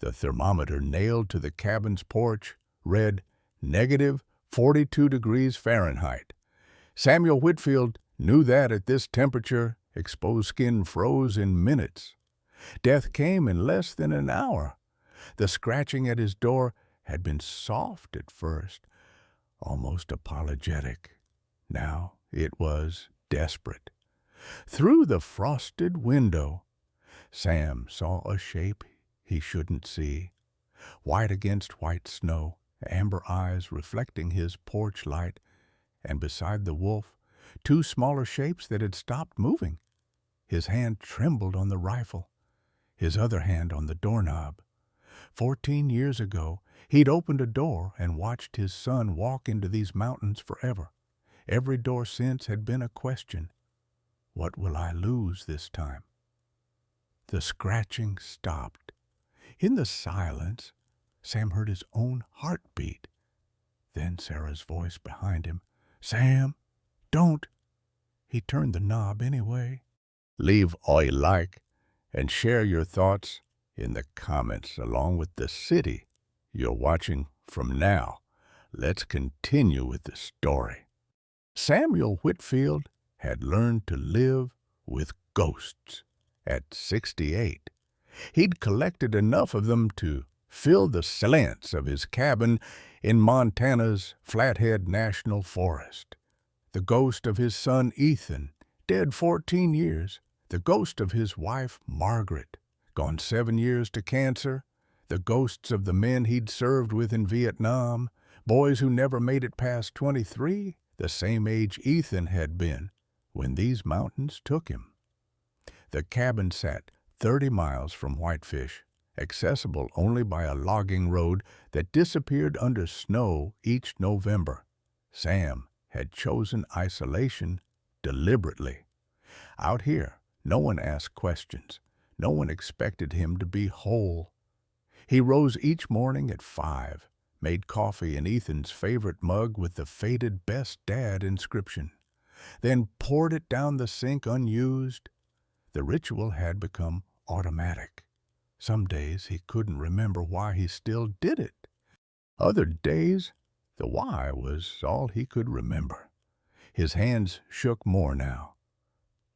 The thermometer nailed to the cabin's porch read negative 42 degrees Fahrenheit. Samuel Whitfield knew that at this temperature, exposed skin froze in minutes. Death came in less than an hour. The scratching at his door had been soft at first, almost apologetic. Now it was desperate. Through the frosted window, Sam saw a shape he shouldn't see. White against white snow, amber eyes reflecting his porch light, and beside the wolf, two smaller shapes that had stopped moving. His hand trembled on the rifle, his other hand on the doorknob. 14 years ago, he'd opened a door and watched his son walk into these mountains forever. Every door since had been a question. What will I lose this time? The scratching stopped. In the silence, Sam heard his own heartbeat. Then Sarah's voice behind him. "Sam, don't." He turned the knob anyway. Leave all you like and share your thoughts in the comments along with the city you're watching from now. Let's continue with the story. Samuel Whitfield had learned to live with ghosts at 68. He'd collected enough of them to fill the slants of his cabin in Montana's Flathead National Forest. The ghost of his son Ethan, dead 14 years. The ghost of his wife Margaret, gone 7 years to cancer. The ghosts of the men he'd served with in Vietnam, boys who never made it past 23, the same age Ethan had been when these mountains took him. The cabin sat 30 miles from Whitefish, accessible only by a logging road that disappeared under snow each November. Sam had chosen isolation deliberately. Out here, no one asked questions. No one expected him to be whole. He rose each morning at 5, made coffee in Ethan's favorite mug with the faded "Best Dad" inscription, then poured it down the sink unused. The ritual had become automatic. Some days he couldn't remember why he still did it. Other days, the why was all he could remember. His hands shook more now.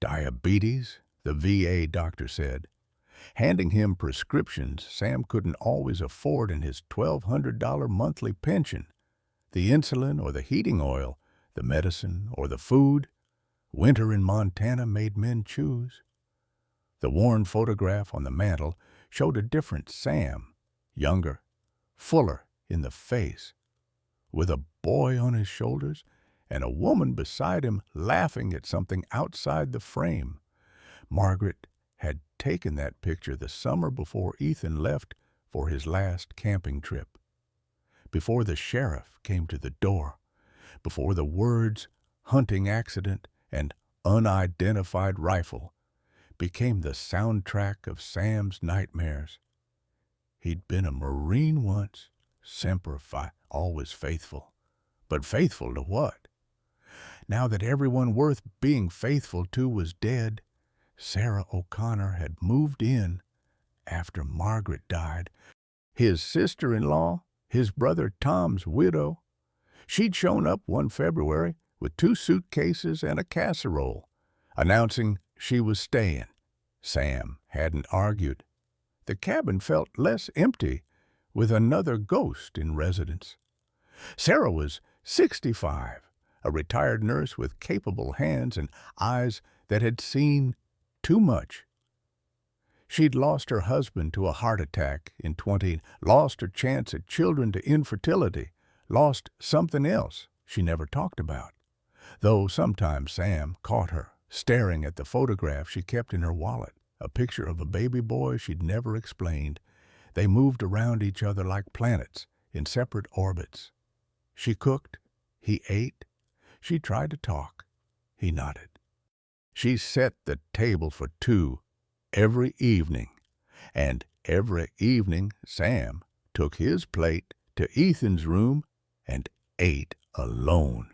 Diabetes, the VA doctor said. Handing him prescriptions Sam couldn't always afford in his $1,200 monthly pension. The insulin or the heating oil, the medicine or the food. Winter in Montana made men choose. The worn photograph on the mantel showed a different Sam, younger, fuller in the face, with a boy on his shoulders and a woman beside him laughing at something outside the frame. Margaret had taken that picture the summer before Ethan left for his last camping trip. Before the sheriff came to the door, before the words "hunting accident" and "unidentified rifle" became the soundtrack of Sam's nightmares. He'd been a Marine once, Semper Fi, always faithful. But faithful to what? Now that everyone worth being faithful to was dead, Sarah O'Connor had moved in after Margaret died. His sister-in-law, his brother Tom's widow. She'd shown up one February with 2 suitcases and a casserole, announcing she was staying. Sam hadn't argued. The cabin felt less empty with another ghost in residence. Sarah was 65, a retired nurse with capable hands and eyes that had seen too much. She'd lost her husband to a heart attack in 20, lost her chance at children to infertility, lost something else she never talked about. Though sometimes Sam caught her staring at the photograph she kept in her wallet, a picture of a baby boy she'd never explained. They moved around each other like planets in separate orbits. She cooked, he ate. She tried to talk, he nodded. She set the table for 2 every evening, and every evening Sam took his plate to Ethan's room and ate alone,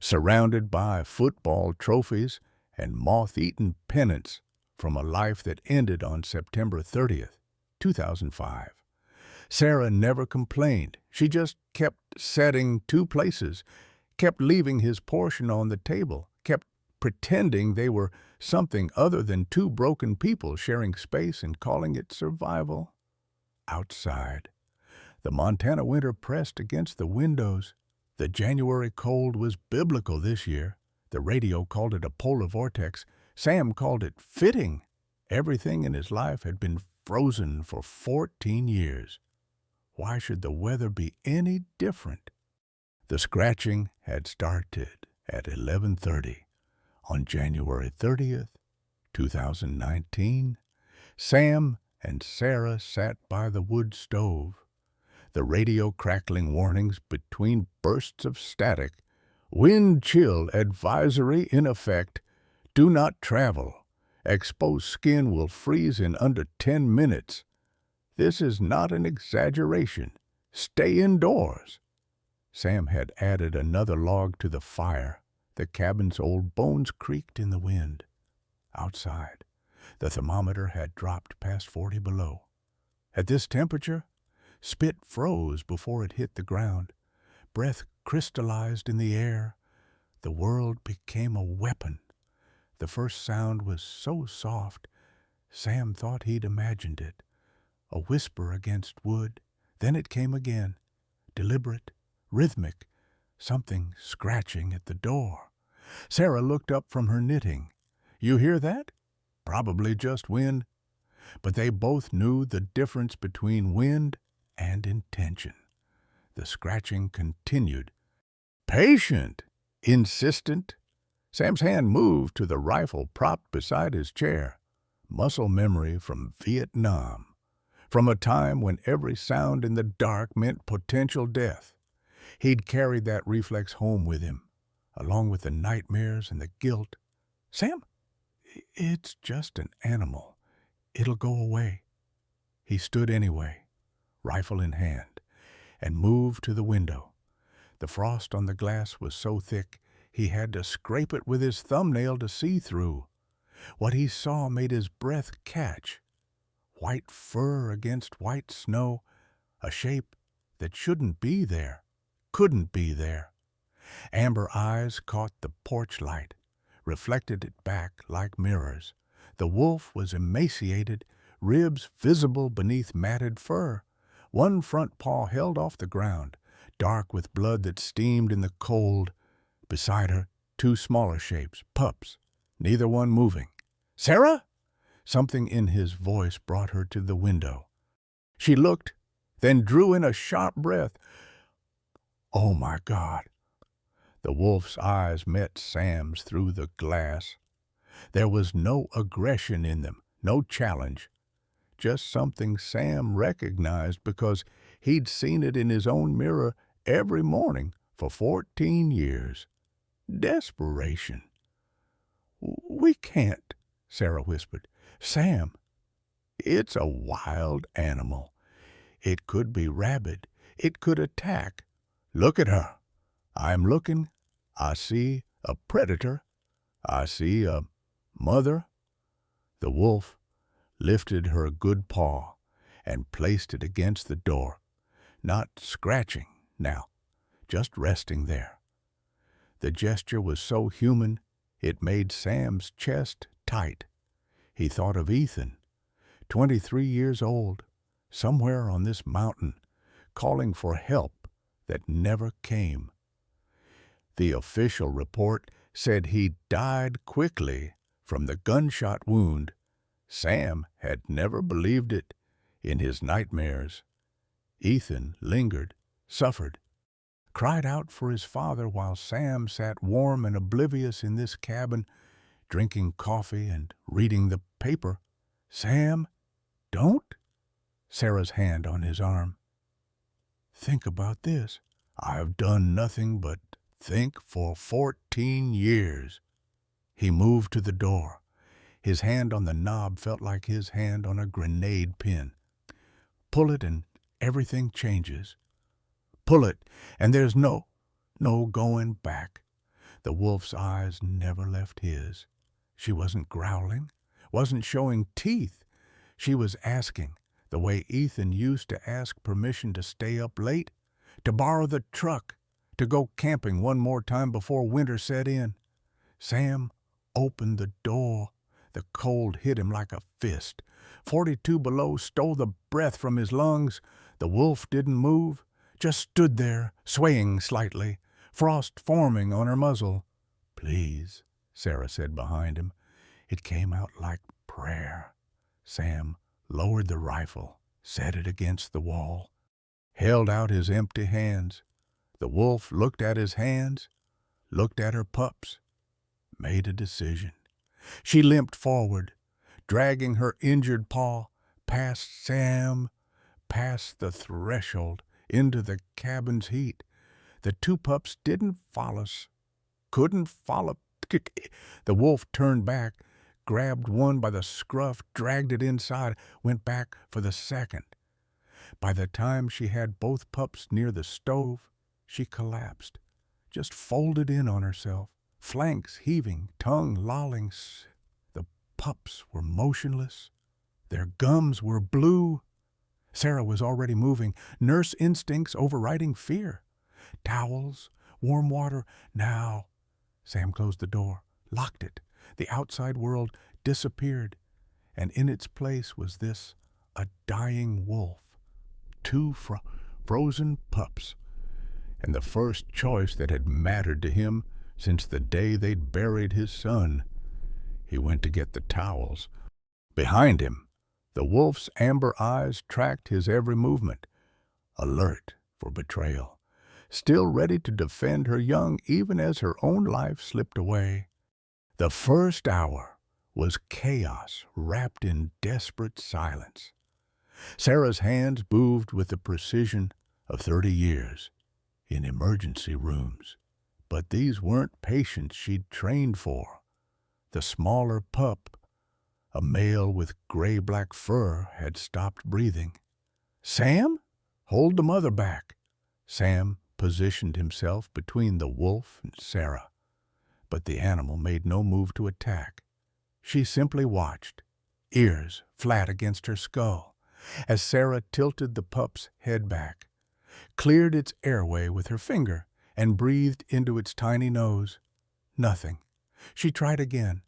surrounded by football trophies and moth-eaten pennants from a life that ended on September 30th, 2005. Sarah never complained. She just kept setting two places, kept leaving his portion on the table, kept pretending they were something other than two broken people sharing space and calling it survival. Outside, the Montana winter pressed against the windows. The January cold was biblical this year. The radio called it a polar vortex. Sam called it fitting. Everything in his life had been frozen for 14 years. Why should the weather be any different? The scratching had started at 11:30 on January 30th, 2019. Sam and Sarah sat by the wood stove, the radio crackling warnings between bursts of static. Wind chill advisory in effect. Do not travel. Exposed skin will freeze in under 10 minutes. This is not an exaggeration. Stay indoors. Sam had added another log to the fire. The cabin's old bones creaked in the wind. Outside, the thermometer had dropped past 40 below. At this temperature, spit froze before it hit the ground. Breath crystallized in the air. The world became a weapon. The first sound was so soft, Sam thought he'd imagined it. A whisper against wood. Then it came again, deliberate, rhythmic, something scratching at the door. Sarah looked up from her knitting. You hear that? Probably just wind. But they both knew the difference between wind and intention. The scratching continued. Patient, insistent. Sam's hand moved to the rifle propped beside his chair. Muscle memory from Vietnam. From a time when every sound in the dark meant potential death. He'd carried that reflex home with him, along with the nightmares and the guilt. Sam, it's just an animal. It'll go away. He stood anyway, rifle in hand, and moved to the window. The frost on the glass was so thick he had to scrape it with his thumbnail to see through. What he saw made his breath catch. White fur against white snow, a shape that shouldn't be there, couldn't be there. Amber eyes caught the porch light, reflected it back like mirrors. The wolf was emaciated, ribs visible beneath matted fur. One front paw held off the ground, dark with blood that steamed in the cold. Beside her, two smaller shapes, pups, neither one moving. Sarah? Something in his voice brought her to the window. She looked, then drew in a sharp breath. Oh, my God. The wolf's eyes met Sam's through the glass. There was no aggression in them, no challenge. Just something Sam recognized because he'd seen it in his own mirror every morning for 14 years. Desperation. We can't, Sarah whispered. Sam, it's a wild animal. It could be rabid. It could attack. Look at her. I'm looking. I see a predator. I see a mother. The wolf lifted her good paw and placed it against the door, not scratching now, just resting there. The gesture was so human, it made Sam's chest tight. He thought of Ethan, 23 years old, somewhere on this mountain, calling for help that never came. The official report said he died quickly from the gunshot wound. Sam had never believed it in his nightmares. Ethan lingered, suffered, cried out for his father while Sam sat warm and oblivious in this cabin, drinking coffee and reading the paper. Sam, don't? Sarah's hand on his arm. Think about this. I've done nothing but think for 14 years. He moved to the door. His hand on the knob felt like his hand on a grenade pin. Pull it and everything changes. Pull it and there's no going back. The wolf's eyes never left his. She wasn't growling, wasn't showing teeth. She was asking, the way Ethan used to ask permission to stay up late, to borrow the truck, to go camping one more time before winter set in. Sam opened the door. The cold hit him like a fist. 42 below stole the breath from his lungs. The wolf didn't move, just stood there, swaying slightly, frost forming on her muzzle. "Please," Sarah said behind him. It came out like prayer. Sam lowered the rifle, set it against the wall, held out his empty hands. The wolf looked at his hands, looked at her pups, made a decision. She limped forward, dragging her injured paw past Sam, past the threshold, into the cabin's heat. The two pups didn't follow us, couldn't follow. The wolf turned back, grabbed one by the scruff, dragged it inside, went back for the second. By the time she had both pups near the stove, she collapsed, just folded in on herself, flanks heaving, tongue lolling. The pups were motionless. Their gums were blue. Sarah was already moving, nurse instincts overriding fear. Towels, warm water, now. Sam closed the door, locked it. The outside world disappeared, and in its place was this, a dying wolf. Two frozen pups, and the first choice that had mattered to him since the day they'd buried his son. He went to get the towels. Behind him, the wolf's amber eyes tracked his every movement, alert for betrayal, still ready to defend her young even as her own life slipped away. The first hour was chaos wrapped in desperate silence. Sarah's hands moved with the precision of 30 years in emergency rooms. But these weren't patients she'd trained for. The smaller pup, a male with gray-black fur, had stopped breathing. "Sam? Hold the mother back." Sam positioned himself between the wolf and Sarah, but the animal made no move to attack. She simply watched, ears flat against her skull, as Sarah tilted the pup's head back, cleared its airway with her finger, and breathed into its tiny nose. Nothing. She tried again,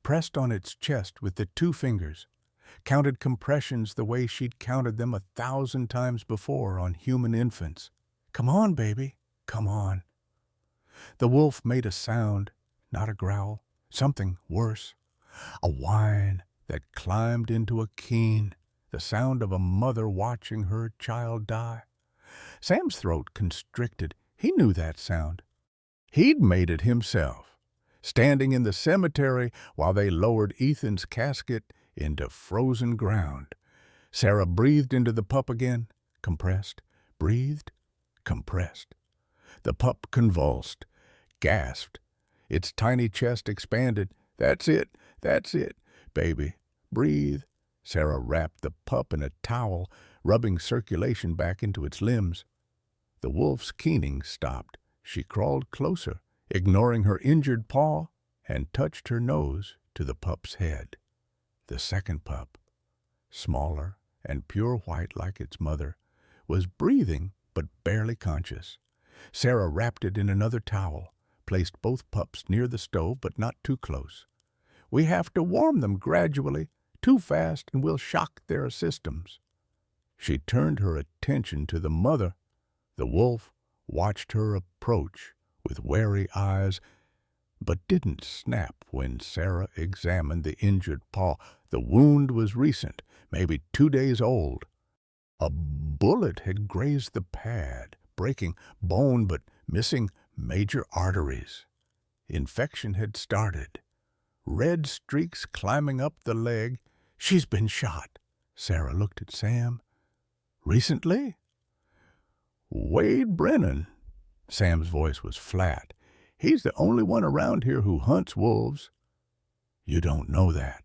pressed on its chest with the 2 fingers, counted compressions the way she'd counted them 1,000 times before on human infants. "Come on, baby, come on." The wolf made a sound, not a growl, something worse, a whine that climbed into a keen, the sound of a mother watching her child die. Sam's throat constricted. He knew that sound. He'd made it himself, standing in the cemetery while they lowered Ethan's casket into frozen ground. Sarah breathed into the pup again, compressed, breathed, compressed. The pup convulsed, gasped. Its tiny chest expanded. That's it, baby. Breathe." Sarah wrapped the pup in a towel, rubbing circulation back into its limbs. The wolf's keening stopped. She crawled closer, ignoring her injured paw, and touched her nose to the pup's head. The second pup, smaller and pure white like its mother, was breathing but barely conscious. Sarah wrapped it in another towel, placed both pups near the stove but not too close. "We have to warm them gradually. Too fast and we'll shock their systems." She turned her attention to the mother. The wolf watched her approach with wary eyes, but didn't snap when Sarah examined the injured paw. The wound was recent, maybe 2 days old. A bullet had grazed the pad, breaking bone but missing major arteries. Infection had started. Red streaks climbing up the leg. "She's been shot." Sarah looked at Sam. "Recently?" "Wade Brennan." Sam's voice was flat. "He's the only one around here who hunts wolves." "You don't know that.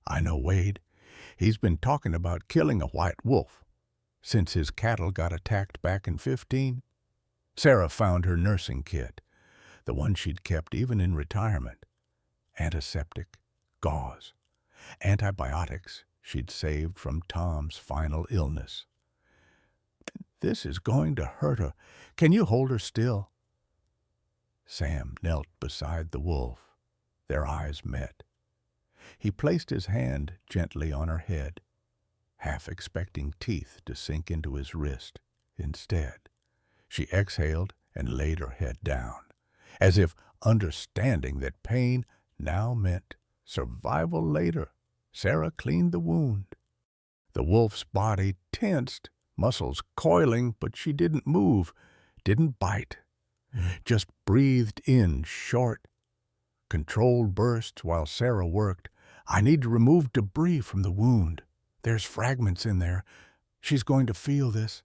I know Wade. He's been talking about killing a white wolf since his cattle got attacked back in 15. Sarah found her nursing kit, the one she'd kept even in retirement. Antiseptic, gauze, antibiotics. she'd saved from Tom's final illness. "This is going to hurt her. Can you hold her still?" Sam knelt beside the wolf. Their eyes met. He placed his hand gently on her head, half expecting teeth to sink into his wrist. Instead, she exhaled and laid her head down, as if understanding that pain now meant survival later. Sarah cleaned the wound. The wolf's body tensed, muscles coiling, but she didn't move, didn't bite. Just breathed in short, controlled bursts while Sarah worked. "I need to remove debris from the wound. There's fragments in there. She's going to feel this."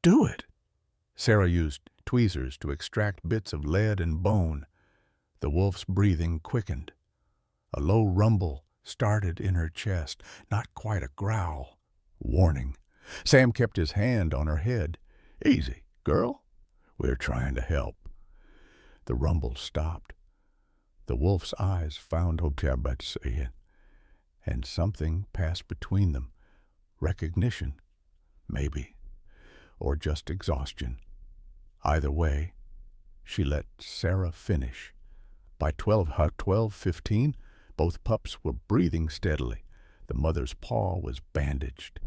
"Do it." Sarah used tweezers to extract bits of lead and bone. The wolf's breathing quickened. A low rumble started in her chest, not quite a growl. Warning. Sam kept his hand on her head. "Easy, girl. We're trying to help." The rumble stopped. The wolf's eyes found Hobjabatsayan, and something passed between them. Recognition, maybe, or just exhaustion. Either way, she let Sarah finish. By 12:15, both pups were breathing steadily. The mother's paw was bandaged,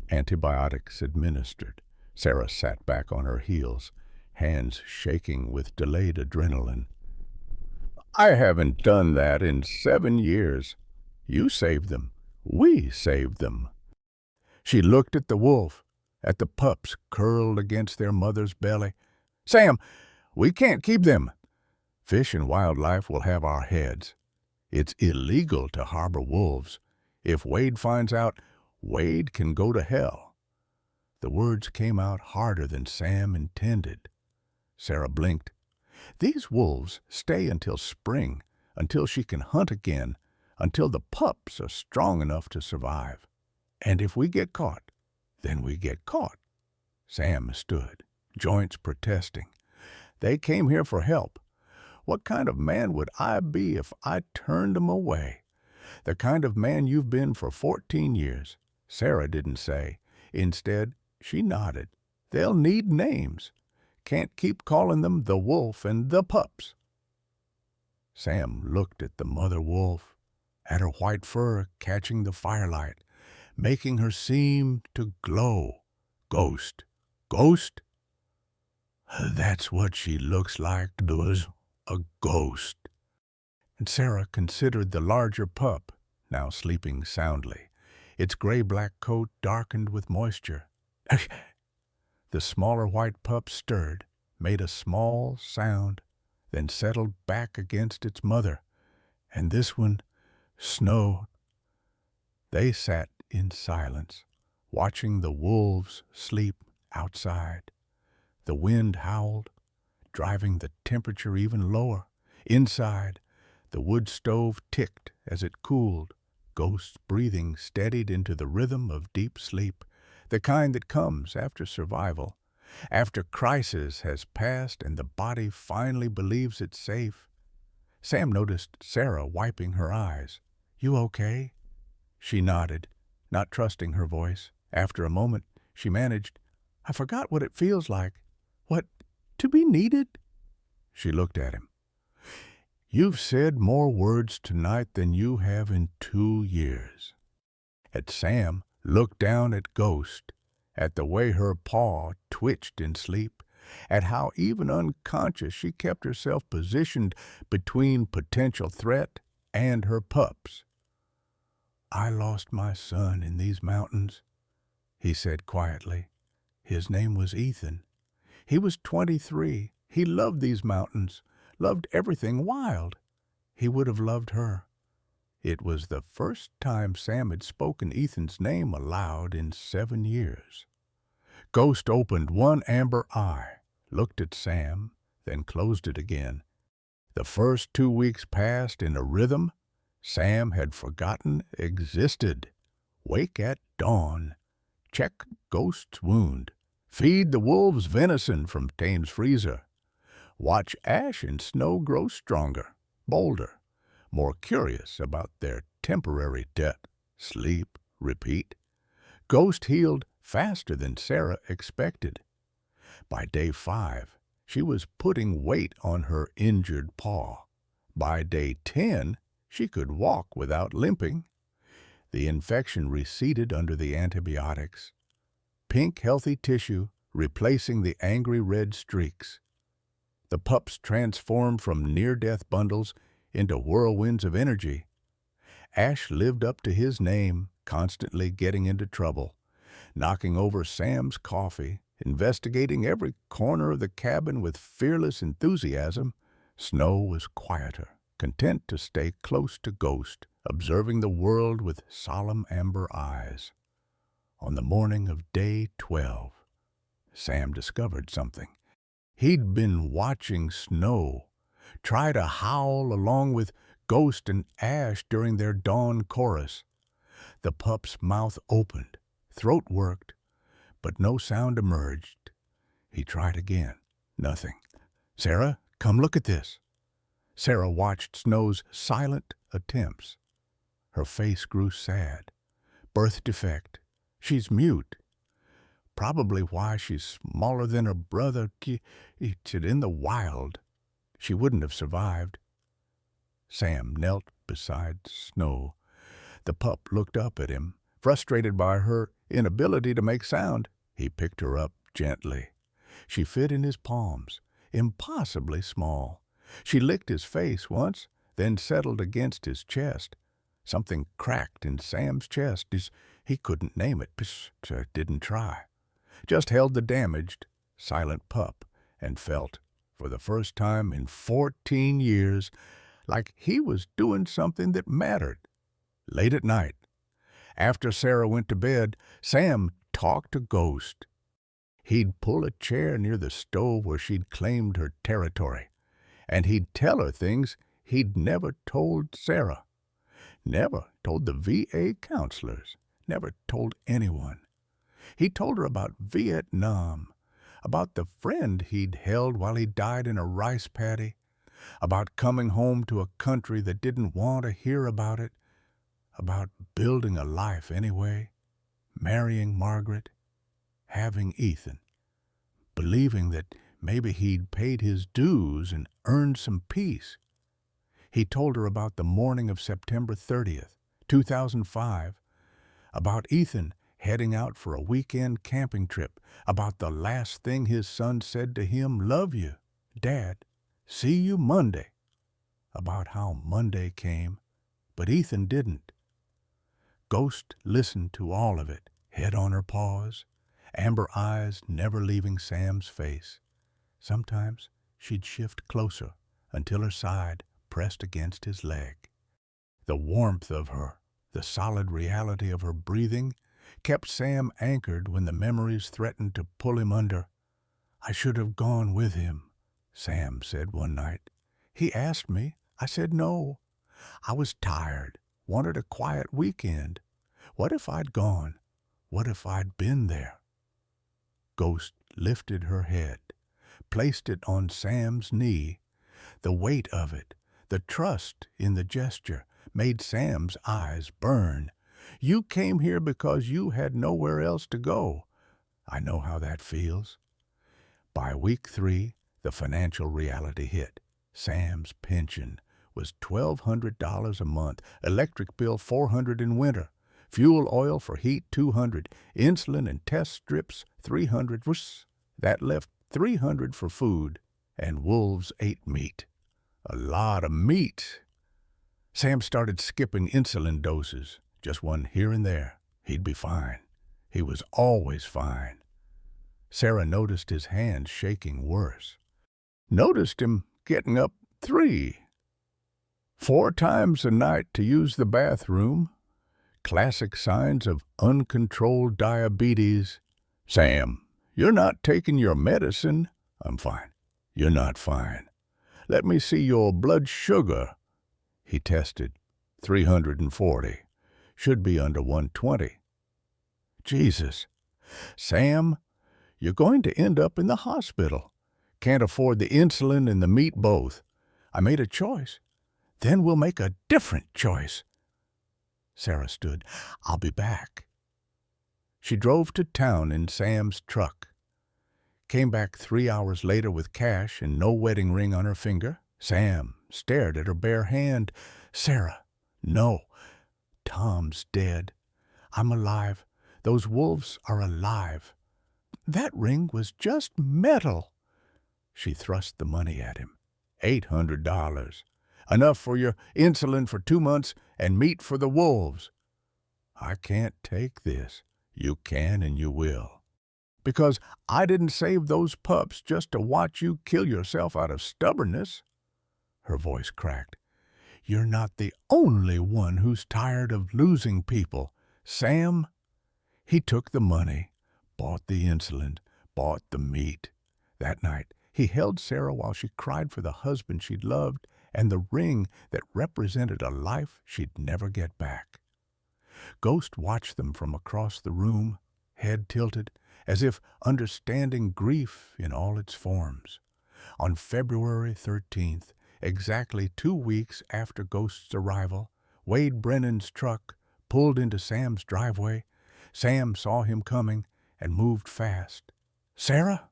antibiotics administered. Sarah sat back on her heels, hands shaking with delayed adrenaline. "I haven't done that in 7 years. You saved them. We saved them." She looked at the wolf, at the pups curled against their mother's belly. "Sam, we can't keep them. Fish and wildlife will have our heads. It's illegal to harbor wolves. If Wade finds out, Wade can go to hell." The words came out harder than Sam intended. Sarah blinked. "These wolves stay until spring, until she can hunt again, until the pups are strong enough to survive. And if we get caught, then we get caught." Sam stood, joints protesting. "They came here for help. What kind of man would I be if I turned them away? The kind of man you've been for 14 years. Sarah didn't say. Instead, she nodded. "They'll need names. Can't keep calling them the wolf and the pups." Sam looked at the mother wolf, at her white fur catching the firelight, making her seem to glow. "Ghost. Ghost? That's what she looks like, does. A ghost." And Sarah considered the larger pup, now sleeping soundly, its gray-black coat darkened with moisture. The smaller white pup stirred, made a small sound, then settled back against its mother. And this one, Snow. They sat in silence, watching the wolves sleep outside. The wind howled, driving the temperature even lower. Inside, the wood stove ticked as it cooled. Ghost's breathing steadied into the rhythm of deep sleep, the kind that comes after survival, after crisis has passed and the body finally believes it's safe. Sam noticed Sarah wiping her eyes. "You okay?" She nodded, not trusting her voice. After a moment, she managed, "I forgot what it feels like. What, to be needed?" She looked at him. "You've said more words tonight than you have in 2 years." At Sam, looked down at Ghost, at the way her paw twitched in sleep, at how even unconscious she kept herself positioned between potential threat and her pups. "I lost my son in these mountains," he said quietly. His name was Ethan. He was 23. He loved these mountains, loved everything wild. He would have loved her. It was the first time Sam had spoken Ethan's name aloud in 7 years. Ghost opened one amber eye, looked at Sam, then closed it again. The first 2 weeks passed in a rhythm Sam had forgotten existed. Wake at dawn. Check Ghost's wound. Feed the wolves venison from Tame's freezer. Watch Ash and Snow grow stronger, bolder, more curious about their temporary debt. Sleep, Repeat. Ghost healed faster than Sarah expected. By day 5, she was putting weight on her injured paw. By day 10, she could walk without limping. The infection receded under the antibiotics. Pink, healthy tissue replacing the angry red streaks. The pups transformed from near-death bundles into whirlwinds of energy. Ash lived up to his name, constantly getting into trouble, knocking over Sam's coffee, investigating every corner of the cabin with fearless enthusiasm. Snow was quieter, content to stay close to Ghost, observing the world with solemn amber eyes. On the morning of day 12, Sam discovered something. He'd been watching Snow try to howl along with Ghost and Ash during their dawn chorus. The pup's mouth opened, throat worked, but no sound emerged. He tried again. Nothing. "Sarah, come look at this." Sarah watched Snow's silent attempts. Her face grew sad. Birth defect. She's mute. Probably why she's smaller than her brother. In the wild, she wouldn't have survived. Sam knelt beside Snow. The pup looked up at him, frustrated by her inability to make sound. He picked her up gently. She fit in his palms, impossibly small. She licked his face once, then settled against his chest. Something cracked in Sam's chest. He couldn't name it. Didn't try. Just held the damaged, silent pup and felt, for the first time in 14 years, like he was doing something that mattered. Late at night, after Sarah went to bed, Sam talked to Ghost. He'd pull a chair near the stove where she'd claimed her territory, and he'd tell her things he'd never told Sarah, never told the VA counselors, never told anyone. He told her about Vietnam, about the friend he'd held while he died in a rice paddy, about coming home to a country that didn't want to hear about it, about building a life anyway, marrying Margaret, having Ethan, believing that maybe he'd paid his dues and earned some peace. He told her about the morning of September 30th, 2005, about Ethan heading out for a weekend camping trip, about the last thing his son said to him, "Love you, Dad, see you Monday," about how Monday came, but Ethan didn't. Ghost listened to all of it, head on her paws, amber eyes never leaving Sam's face. Sometimes she'd shift closer until her side pressed against his leg. The warmth of her, the solid reality of her breathing, kept Sam anchored when the memories threatened to pull him under. "I should have gone with him," Sam said one night. "He asked me. I said no. I was tired, wanted a quiet weekend. What if I'd gone? What if I'd been there?" Ghost lifted her head, placed it on Sam's knee. The weight of it, the trust in the gesture, made Sam's eyes burn. "You came here because you had nowhere else to go. I know how that feels." By week 3, the financial reality hit. Sam's pension was $1,200 a month, electric bill $400 in winter, fuel oil for heat $200, insulin and test strips $300. That left $300 for food, and wolves ate meat. A lot of meat. Sam started skipping insulin doses, just one here and there. He'd be fine. He was always fine. Sarah noticed his hands shaking worse. Noticed him getting up 3, 4 times a night to use the bathroom. Classic signs of uncontrolled diabetes. "Sam, you're not taking your medicine." "I'm fine." "You're not fine. Let me see your blood sugar." He tested. 340. Should be under 120. Jesus. "Sam, you're going to end up in the hospital. Can't afford the insulin and the meat both. I made a choice. Then we'll make a different choice." Sarah stood. "I'll be back." She drove to town in Sam's truck. Came back 3 hours later with cash and no wedding ring on her finger. Sam stared at her bare hand. "Sarah, no. Tom's dead. I'm alive. Those wolves are alive. That ring was just metal." She thrust the money at him. $800. Enough for your insulin for 2 months and meat for the wolves. "I can't take this." "You can and you will. Because I didn't save those pups just to watch you kill yourself out of stubbornness." Her voice cracked. "You're not the only one who's tired of losing people, Sam." He took the money, bought the insulin, bought the meat. That night, he held Sarah while she cried for the husband she'd loved and the ring that represented a life she'd never get back. Ghost watched them from across the room, head tilted, as if understanding grief in all its forms. On February 13th, exactly 2 weeks after Ghost's arrival, Wade Brennan's truck pulled into Sam's driveway. Sam saw him coming and moved fast. "Sarah,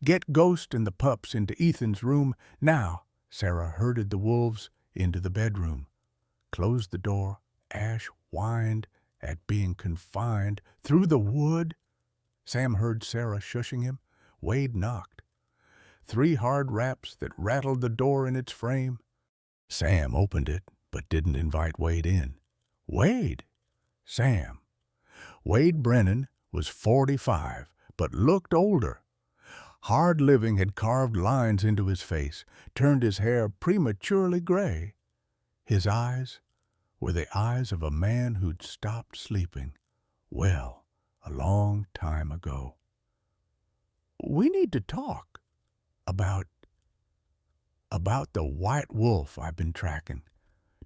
get Ghost and the pups into Ethan's room now." Sarah herded the wolves into the bedroom, closed the door. Ash whined at being confined through the wood. Sam heard Sarah shushing him. Wade knocked. 3 hard raps that rattled the door in its frame. Sam opened it, but didn't invite Wade in. Wade! Sam. Wade Brennan was 45, but looked older. Hard living had carved lines into his face, turned his hair prematurely gray. His eyes were the eyes of a man who'd stopped sleeping, well, a long time ago. "We need to talk about the white wolf I've been tracking.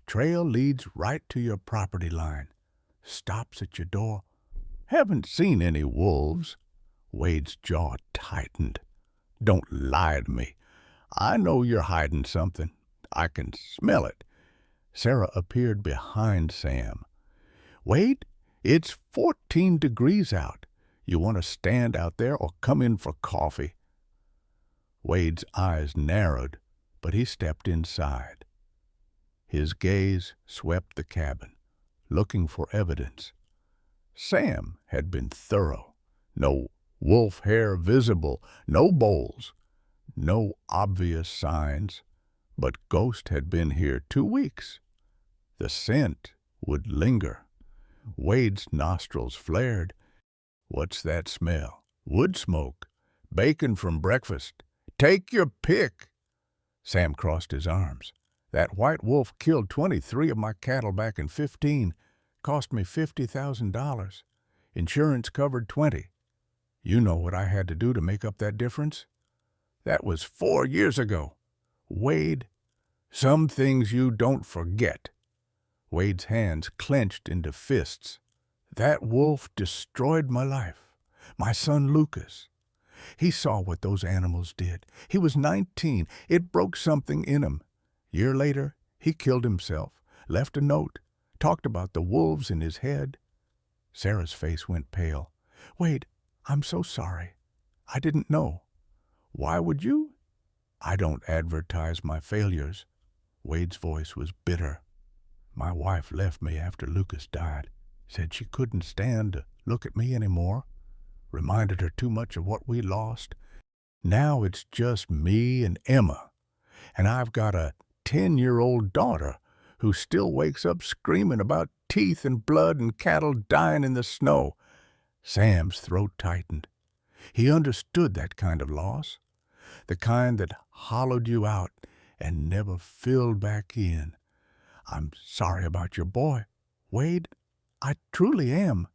Trail leads right to your property line. Stops at your door. Haven't seen any wolves." Wade's jaw tightened. "Don't lie to me. I know you're hiding something. I can smell it." Sarah appeared behind Sam. "Wade, it's 14 degrees out. You want to stand out there or come in for coffee?" Wade's eyes narrowed, but he stepped inside. His gaze swept the cabin, looking for evidence. Sam had been thorough. No wolf hair visible, no bowls, no obvious signs. But Ghost had been here 2 weeks. The scent would linger. Wade's nostrils flared. "What's that smell?" "Wood smoke. Bacon from breakfast. Take your pick." Sam crossed his arms. "That white wolf killed 23 of my cattle back in 15. Cost me $50,000. Insurance covered 20. You know what I had to do to make up that difference? That was 4 years ago. Wade, some things you don't forget." Wade's hands clenched into fists. "That wolf destroyed my life. My son Lucas. He saw what those animals did. He was 19. It broke something in him. Year later, he killed himself, left a note, talked about the wolves in his head." Sarah's face went pale. "Wade, I'm so sorry. I didn't know. Why would you?" "I don't advertise my failures." Wade's voice was bitter. "My wife left me after Lucas died. Said she couldn't stand to look at me anymore. Reminded her too much of what we lost. Now it's just me and Emma. And I've got a 10-year-old daughter who still wakes up screaming about teeth and blood and cattle dying in the snow." Sam's throat tightened. He understood that kind of loss, the kind that hollowed you out and never filled back in. "I'm sorry about your boy, Wade. I truly am.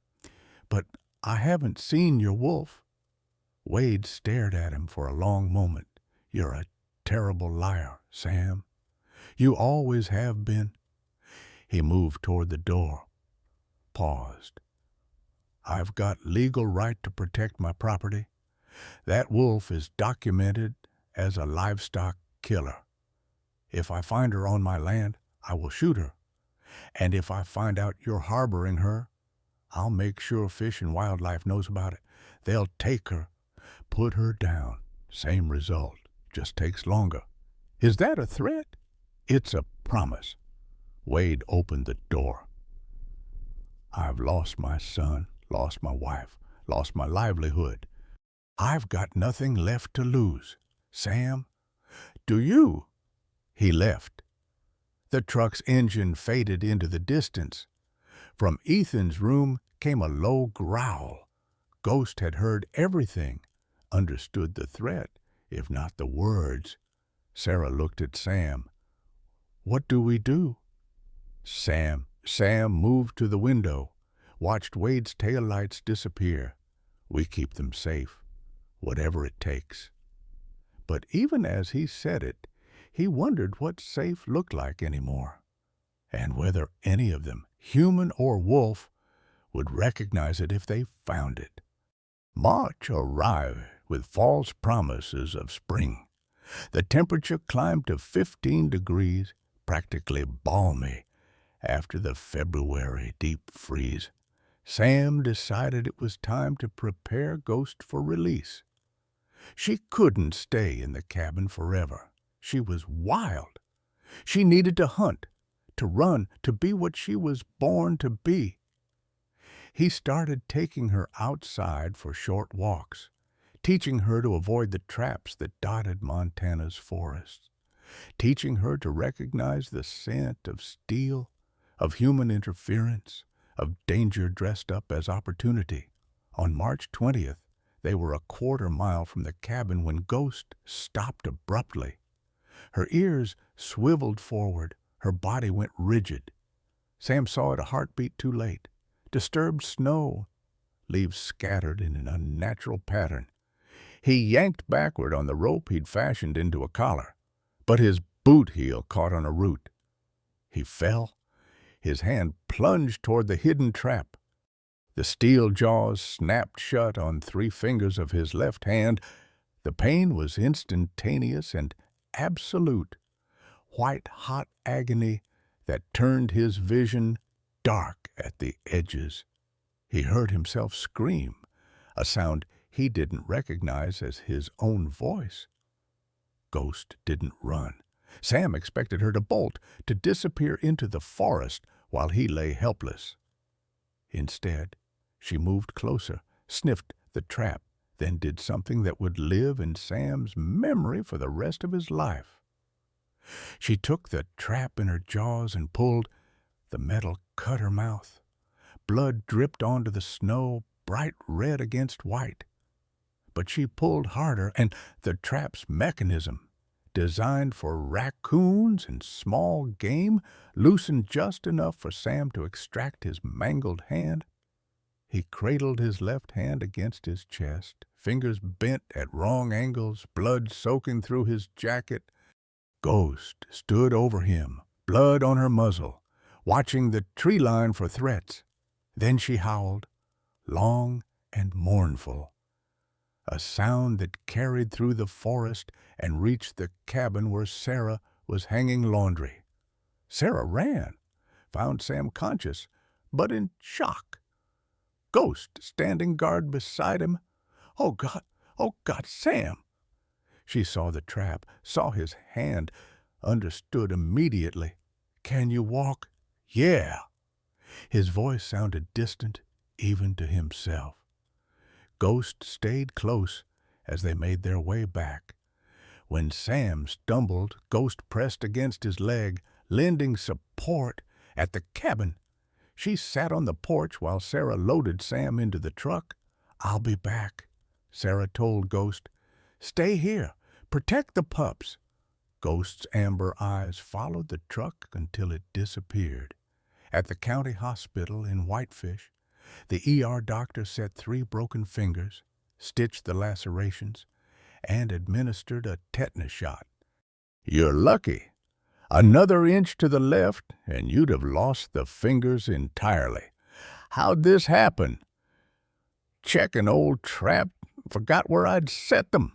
But I haven't seen your wolf." Wade stared at him for a long moment. "You're a terrible liar, Sam. You always have been." He moved toward the door, paused. "I've got legal right to protect my property. That wolf is documented as a livestock killer. If I find her on my land, I will shoot her. And if I find out you're harboring her, I'll make sure Fish and Wildlife knows about it. They'll take her, put her down. Same result, just takes longer. Is that a threat? It's a promise. Wade opened the door. I've lost my son, lost my wife, lost my livelihood. I've got nothing left to lose. Sam, do you? He left. The truck's engine faded into the distance. From Ethan's room came a low growl. Ghost had heard everything, understood the threat, if not the words. Sarah looked at Sam. What do we do? Sam moved to the window, watched Wade's taillights disappear. We keep them safe, whatever it takes. But even as he said it, he wondered what safe looked like anymore, and whether any of them, human or wolf, would recognize it if they found it. March arrived with false promises of spring. The temperature climbed to 15 degrees, practically balmy, after the February deep freeze. Sam decided it was time to prepare Ghost for release. She couldn't stay in the cabin forever. She was wild. She needed to hunt, to run, to be what she was born to be. He started taking her outside for short walks, teaching her to avoid the traps that dotted Montana's forests, teaching her to recognize the scent of steel, of human interference, of danger dressed up as opportunity. On March 20th, they were a quarter-mile from the cabin when Ghost stopped abruptly. Her ears swiveled forward, her body went rigid. Sam saw it a heartbeat too late. Disturbed snow, leaves scattered in an unnatural pattern. He yanked backward on the rope he'd fashioned into a collar, but his boot heel caught on a root. He fell. His hand plunged toward the hidden trap. The steel jaws snapped shut on 3 fingers of his left hand. The pain was instantaneous and absolute, white-hot agony that turned his vision dark at the edges. He heard himself scream, a sound he didn't recognize as his own voice. Ghost didn't run. Sam expected her to bolt, to disappear into the forest while he lay helpless. Instead, she moved closer, sniffed the trap, then did something that would live in Sam's memory for the rest of his life. She took the trap in her jaws and pulled. The metal cut her mouth. Blood dripped onto the snow, bright red against white. But she pulled harder, and the trap's mechanism, designed for raccoons and small game, loosened just enough for Sam to extract his mangled hand. He cradled his left hand against his chest, fingers bent at wrong angles, blood soaking through his jacket. Ghost stood over him, blood on her muzzle, watching the tree line for threats. Then she howled, long and mournful, a sound that carried through the forest and reached the cabin where Sarah was hanging laundry. Sarah ran, found Sam conscious, but in shock. Ghost standing guard beside him. Oh, God, Sam! She saw the trap, saw his hand, understood immediately. Can you walk? Yeah. His voice sounded distant, even to himself. Ghost stayed close as they made their way back. When Sam stumbled, Ghost pressed against his leg, lending support. At the cabin, she sat on the porch while Sarah loaded Sam into the truck. I'll be back, Sarah told Ghost. Stay here. Protect the pups. Ghost's amber eyes followed the truck until it disappeared. At the county hospital in Whitefish, the ER doctor set 3 broken fingers, stitched the lacerations, and administered a tetanus shot. You're lucky. Another inch to the left, and you'd have lost the fingers entirely. How'd this happen? Check an old trap. Forgot where I'd set them.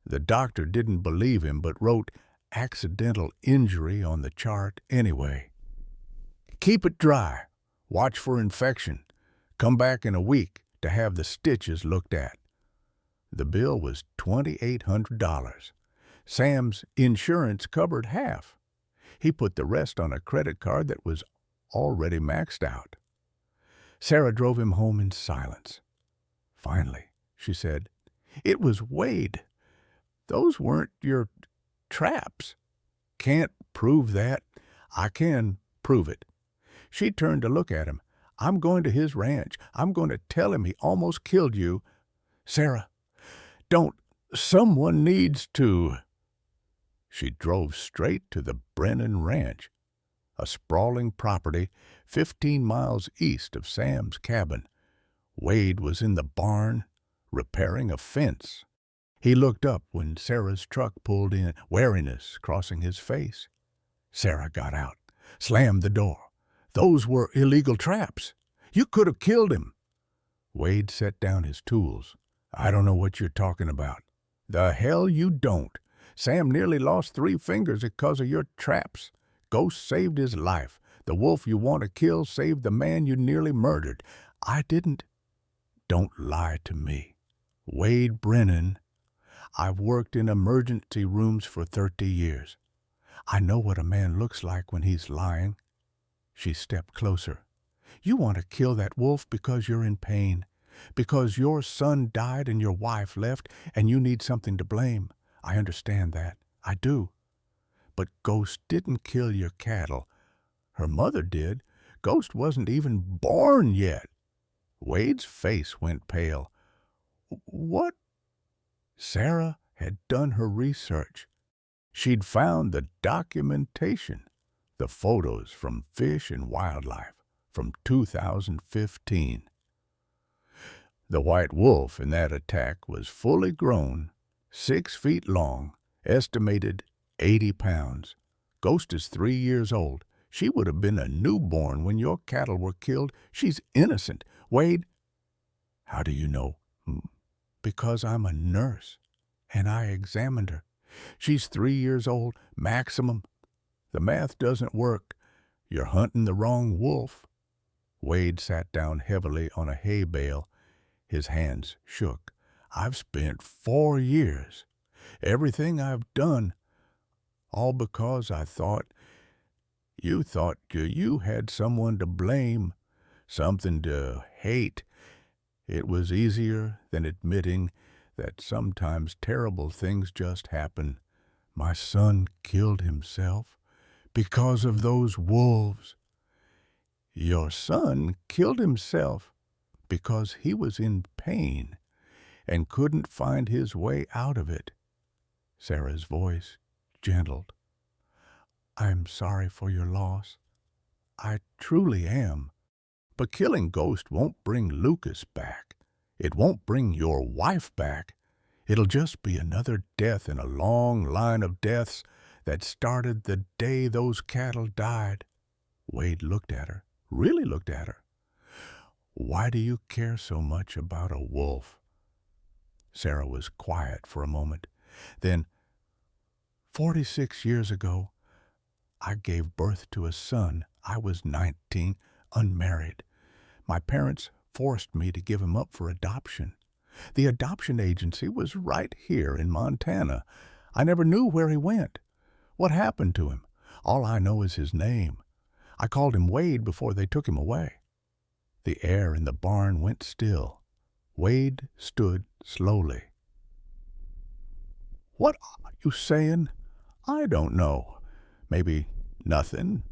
The doctor didn't believe him, but wrote accidental injury on the chart anyway. Keep it dry. Watch for infection. Come back in a week to have the stitches looked at. The bill was $2,800. Sam's insurance covered half. He put the rest on a credit card that was already maxed out. Sarah drove him home in silence. Finally, she said, "It was Wade. Those weren't your traps." "Can't prove that." "I can prove it." She turned to look at him. "I'm going to his ranch. I'm going to tell him he almost killed you." "Sarah, don't. Someone needs to." She drove straight to the Brennan Ranch, a sprawling property 15 miles east of Sam's cabin. Wade was in the barn, repairing a fence. He looked up when Sarah's truck pulled in, wariness crossing his face. Sarah got out, slammed the door. "Those were illegal traps. You could have killed him." Wade set down his tools. "I don't know what you're talking about." "The hell you don't. Sam nearly lost 3 fingers because of your traps. Ghost saved his life. The wolf you want to kill saved the man you nearly murdered. I didn't." "Don't lie to me." "Wade Brennan. I've worked in emergency rooms for 30 years. I know what a man looks like when he's lying." She stepped closer. "You want to kill that wolf because you're in pain, because your son died and your wife left and you need something to blame. I understand that. I do. But Ghost didn't kill your cattle. Her mother did. Ghost wasn't even born yet." Wade's face went pale. "What?" Sarah had done her research. She'd found the documentation, the photos from Fish and Wildlife from 2015. The white wolf in that attack was fully grown, 6 feet long, estimated 80 pounds. Ghost is 3 years old. She would have been a newborn when your cattle were killed. She's innocent. Wade, how do you know? Because I'm a nurse, and I examined her. She's 3 years old, maximum. The math doesn't work. You're hunting the wrong wolf. Wade sat down heavily on a hay bale. His hands shook. "I've spent 4 years. Everything I've done, all because I thought you had someone to blame, something to hate. It was easier than admitting that sometimes terrible things just happen. My son killed himself because of those wolves." "Your son killed himself because he was in pain and couldn't find his way out of it." Sarah's voice gentled. "I'm sorry for your loss. I truly am. But killing Ghost won't bring Lucas back. It won't bring your wife back. It'll just be another death in a long line of deaths that started the day those cattle died." Wade looked at her, really looked at her. "Why do you care so much about a wolf?" Sarah was quiet for a moment. Then, 46 years ago, I gave birth to a son. I was 19, unmarried. My parents forced me to give him up for adoption. The adoption agency was right here in Montana. I never knew where he went. What happened to him? All I know is his name. I called him Wade before they took him away. The air in the barn went still. Wade stood slowly. "What are you saying?" "I don't know. Maybe nothing.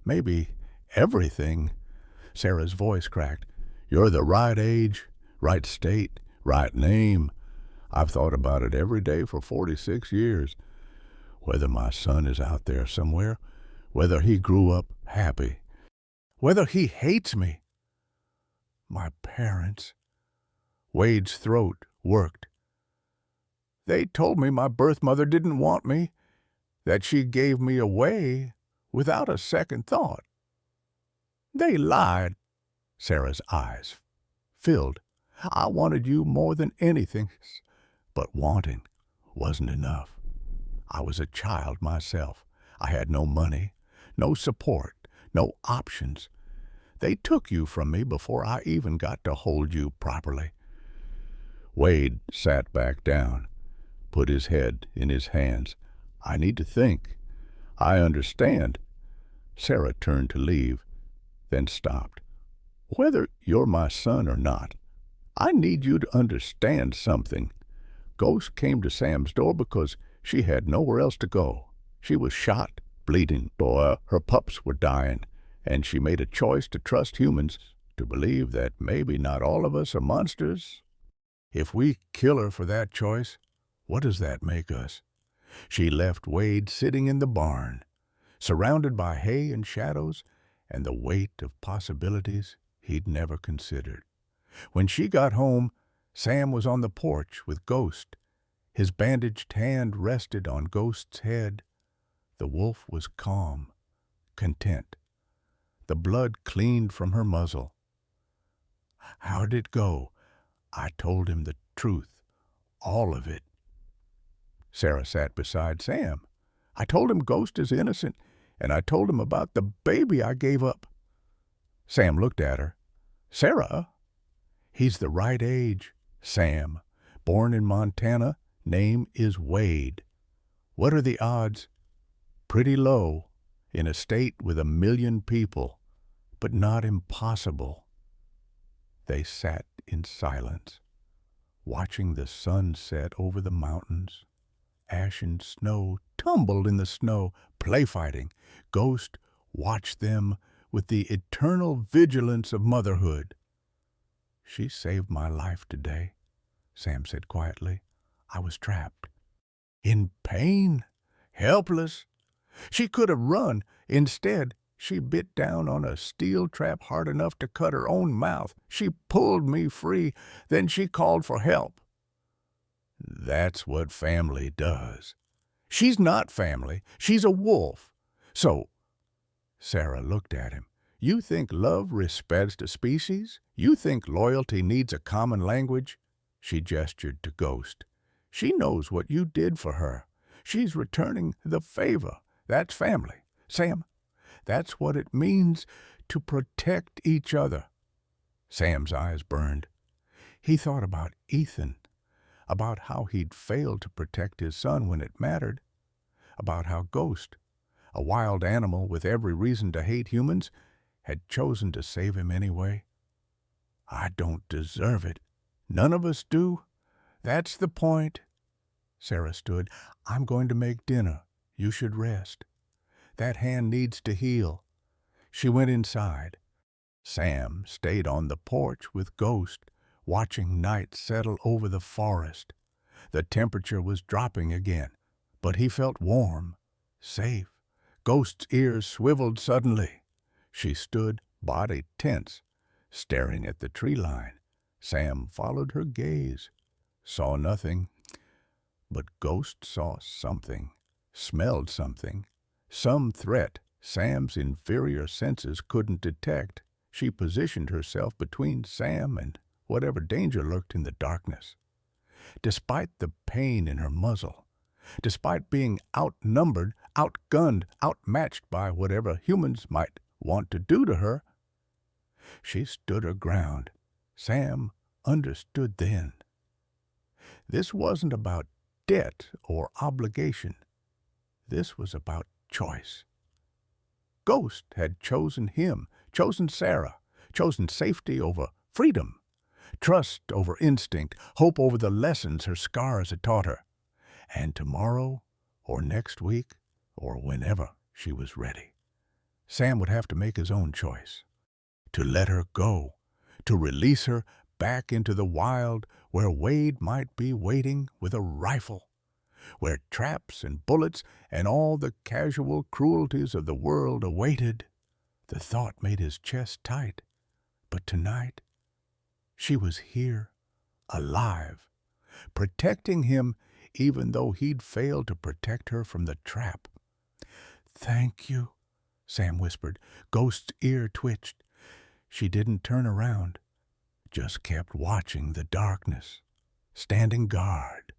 Maybe everything." Sarah's voice cracked. "You're the right age, right state, right name. I've thought about it every day for 46 years. Whether my son is out there somewhere, whether he grew up happy, whether he hates me. My parents." Wade's throat worked. "They told me my birth mother didn't want me, that she gave me away without a second thought." "They lied." Sarah's eyes filled. "I wanted you more than anything, but wanting wasn't enough. I was a child myself. I had no money, no support, no options. They took you from me before I even got to hold you properly." Wade sat back down, put his head in his hands. "I need to think. I understand." Sarah turned to leave, then stopped. "Whether you're my son or not, I need you to understand something. Ghost came to Sam's door because she had nowhere else to go. She was shot, bleeding, or her pups were dying, and she made a choice to trust humans, to believe that maybe not all of us are monsters. If we kill her for that choice, what does that make us?" She left Wade sitting in the barn, surrounded by hay and shadows and the weight of possibilities he'd never considered. When she got home, Sam was on the porch with Ghost. His bandaged hand rested on Ghost's head. The wolf was calm, content. The blood cleaned from her muzzle. "How'd it go?" I told him the truth, all of it. Sarah sat beside Sam. "I told him Ghost is innocent, and I told him about the baby I gave up." Sam looked at her. "Sarah, he's the right age. Sam, born in Montana, name is Wade. What are the odds? Pretty low, in a state with 1 million people, but not impossible." They sat in silence, watching the sun set over the mountains. Ash and snow tumbled in the snow, play-fighting. Ghost watched them with the eternal vigilance of motherhood. "She saved my life today," Sam said quietly. "I was trapped. In pain, helpless. She could have run. Instead, she bit down on a steel trap hard enough to cut her own mouth. She pulled me free. Then she called for help." "That's what family does." "She's not family. She's a wolf. So," Sarah looked at him, "you think love respects a species? You think loyalty needs a common language?" She gestured to Ghost. "She knows what you did for her. She's returning the favor. That's family. Sam, that's what it means to protect each other." Sam's eyes burned. He thought about Ethan, about how he'd failed to protect his son when it mattered, about how Ghost, a wild animal with every reason to hate humans, had chosen to save him anyway. "I don't deserve it. None of us do. That's the point." Sarah stood. "I'm going to make dinner. You should rest. That hand needs to heal." She went inside. Sam stayed on the porch with Ghost, watching night settle over the forest. The temperature was dropping again, but he felt warm, safe. Ghost's ears swiveled suddenly. She stood, body tense, staring at the tree line. Sam followed her gaze, saw nothing. But Ghost saw something, smelled something, some threat Sam's inferior senses couldn't detect. She positioned herself between Sam and whatever danger lurked in the darkness. Despite the pain in her muzzle, despite being outnumbered, outgunned, outmatched by whatever humans might want to do to her, she stood her ground. Sam understood then. This wasn't about debt or obligation. This was about choice. Ghost had chosen him, chosen Sarah, chosen safety over freedom, trust over instinct, hope over the lessons her scars had taught her. And tomorrow, or next week, or whenever she was ready, Sam would have to make his own choice. To let her go, to release her back into the wild where Wade might be waiting with a rifle, where traps and bullets and all the casual cruelties of the world awaited. The thought made his chest tight. But tonight, she was here, alive, protecting him even though he'd failed to protect her from the trap. "Thank you," Sam whispered. Ghost's ear twitched. She didn't turn around, just kept watching the darkness, standing guard,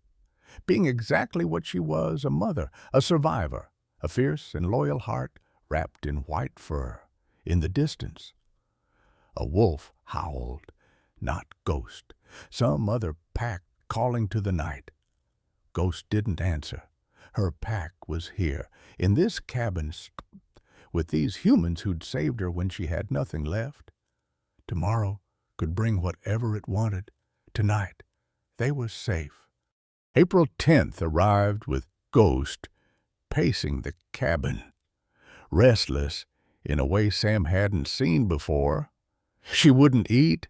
being exactly what she was, a mother, a survivor, a fierce and loyal heart wrapped in white fur. In the distance, a wolf howled, not Ghost. Some other pack calling to the night. Ghost didn't answer. Her pack was here, in this cabin, with these humans who'd saved her when she had nothing left. Tomorrow could bring whatever it wanted. Tonight, they were safe. April 10th arrived with Ghost pacing the cabin, restless in a way Sam hadn't seen before. She wouldn't eat,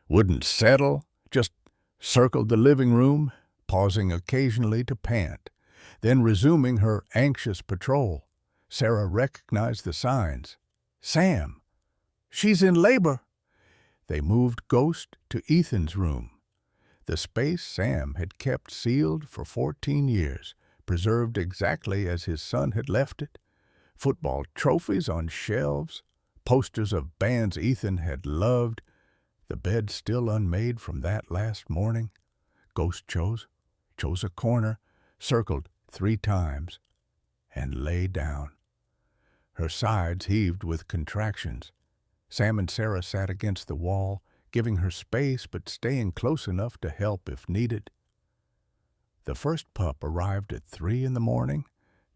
wouldn't settle, just circled the living room, pausing occasionally to pant, then resuming her anxious patrol. Sarah recognized the signs. Sam! She's in labor! They moved Ghost to Ethan's room, the space Sam had kept sealed for 14 years, preserved exactly as his son had left it. Football trophies on shelves, posters of bands Ethan had loved, the bed still unmade from that last morning. Ghost chose a corner, circled 3 times, and lay down. Her sides heaved with contractions. Sam and Sarah sat against the wall, giving her space but staying close enough to help if needed. The first pup arrived at 3 in the morning,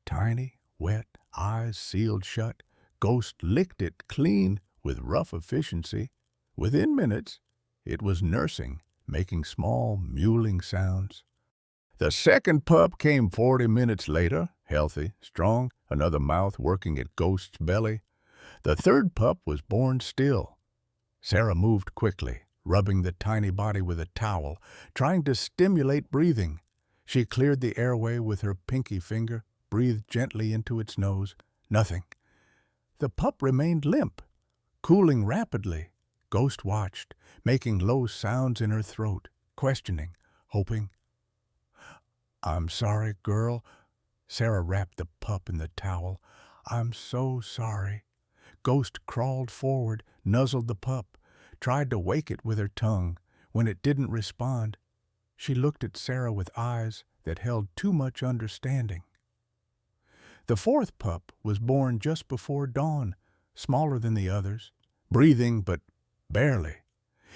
tiny, wet, eyes sealed shut. Ghost licked it clean with rough efficiency. Within minutes, it was nursing, making small, mewling sounds. The second pup came 40 minutes later, healthy, strong, another mouth working at Ghost's belly. The third pup was born still. Sarah moved quickly, rubbing the tiny body with a towel, trying to stimulate breathing. She cleared the airway with her pinky finger, breathed gently into its nose. Nothing. The pup remained limp, cooling rapidly. Ghost watched, making low sounds in her throat, questioning, hoping. I'm sorry, girl. Sarah wrapped the pup in the towel. I'm so sorry. Ghost crawled forward, nuzzled the pup, tried to wake it with her tongue. When it didn't respond, she looked at Sarah with eyes that held too much understanding. The fourth pup was born just before dawn, smaller than the others, breathing but barely.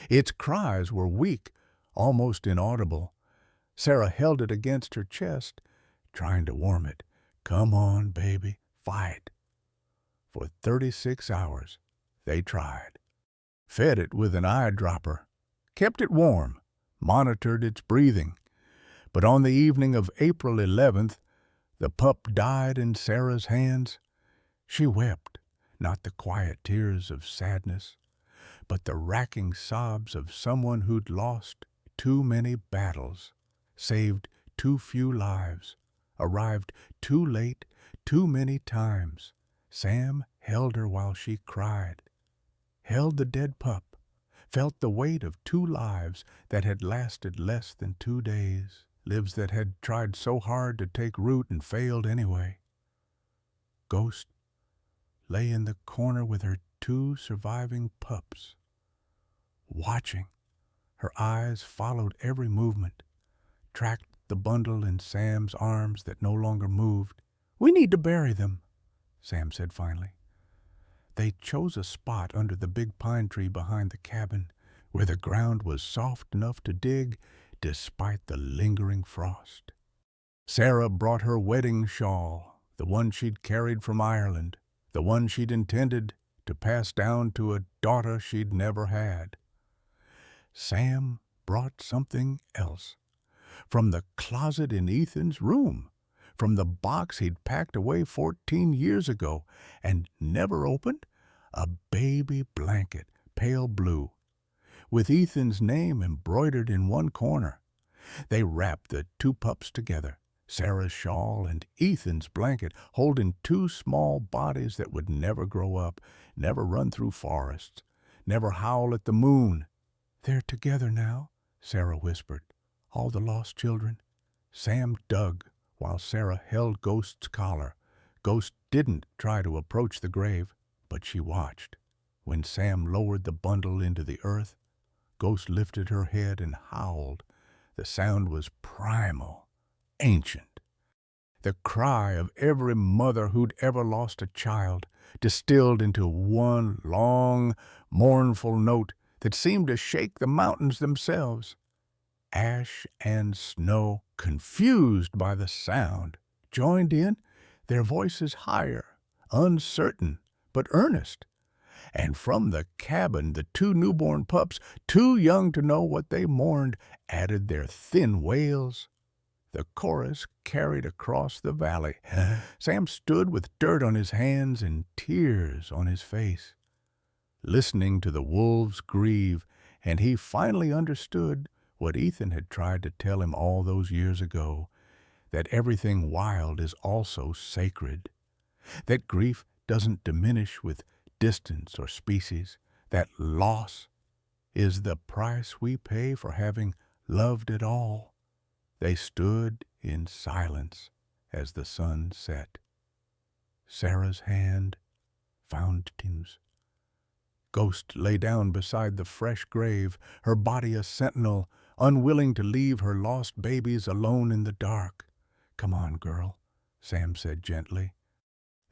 Its cries were weak, almost inaudible. Sarah held it against her chest, trying to warm it. Come on, baby, fight. For 36 hours, they tried. Fed it with an eyedropper, kept it warm, monitored its breathing. But on the evening of April 11th, the pup died in Sarah's hands. She wept, not the quiet tears of sadness, but the racking sobs of someone who'd lost too many battles, saved too few lives, arrived too late too many times. Sam held her while she cried, held the dead pup, felt the weight of 2 lives that had lasted less than 2 days, lives that had tried so hard to take root and failed anyway. Ghost lay in the corner with her 2 surviving pups, watching. Her eyes followed every movement, tracked the bundle in Sam's arms that no longer moved. We need to bury them, Sam said finally. They chose a spot under the big pine tree behind the cabin, where the ground was soft enough to dig despite the lingering frost. Sarah brought her wedding shawl, the one she'd carried from Ireland, the one she'd intended to pass down to a daughter she'd never had. Sam brought something else, from the closet in Ethan's room, from the box he'd packed away 14 years ago and never opened, a baby blanket, pale blue, with Ethan's name embroidered in one corner. They wrapped the 2 pups together, Sarah's shawl and Ethan's blanket, holding 2 small bodies that would never grow up, never run through forests, never howl at the moon. They're together now, Sarah whispered, all the lost children. Sam dug while Sarah held Ghost's collar. Ghost didn't try to approach the grave, but she watched. When Sam lowered the bundle into the earth, Ghost lifted her head and howled. The sound was primal, ancient. The cry of every mother who'd ever lost a child, distilled into one long, mournful note that seemed to shake the mountains themselves. Ash and Snow, confused by the sound, joined in, their voices higher, uncertain but earnest. And from the cabin the two newborn pups, too young to know what they mourned, added their thin wails. The chorus carried across the valley. Sam stood with dirt on his hands and tears on his face, listening to the wolves grieve, and he finally understood what Ethan had tried to tell him all those years ago, that everything wild is also sacred, that grief doesn't diminish with distance or species, that loss is the price we pay for having loved it all. They stood in silence as the sun set. Sarah's hand found Tim's. Ghost lay down beside the fresh grave, her body a sentinel, unwilling to leave her lost babies alone in the dark. "Come on, girl," Sam said gently.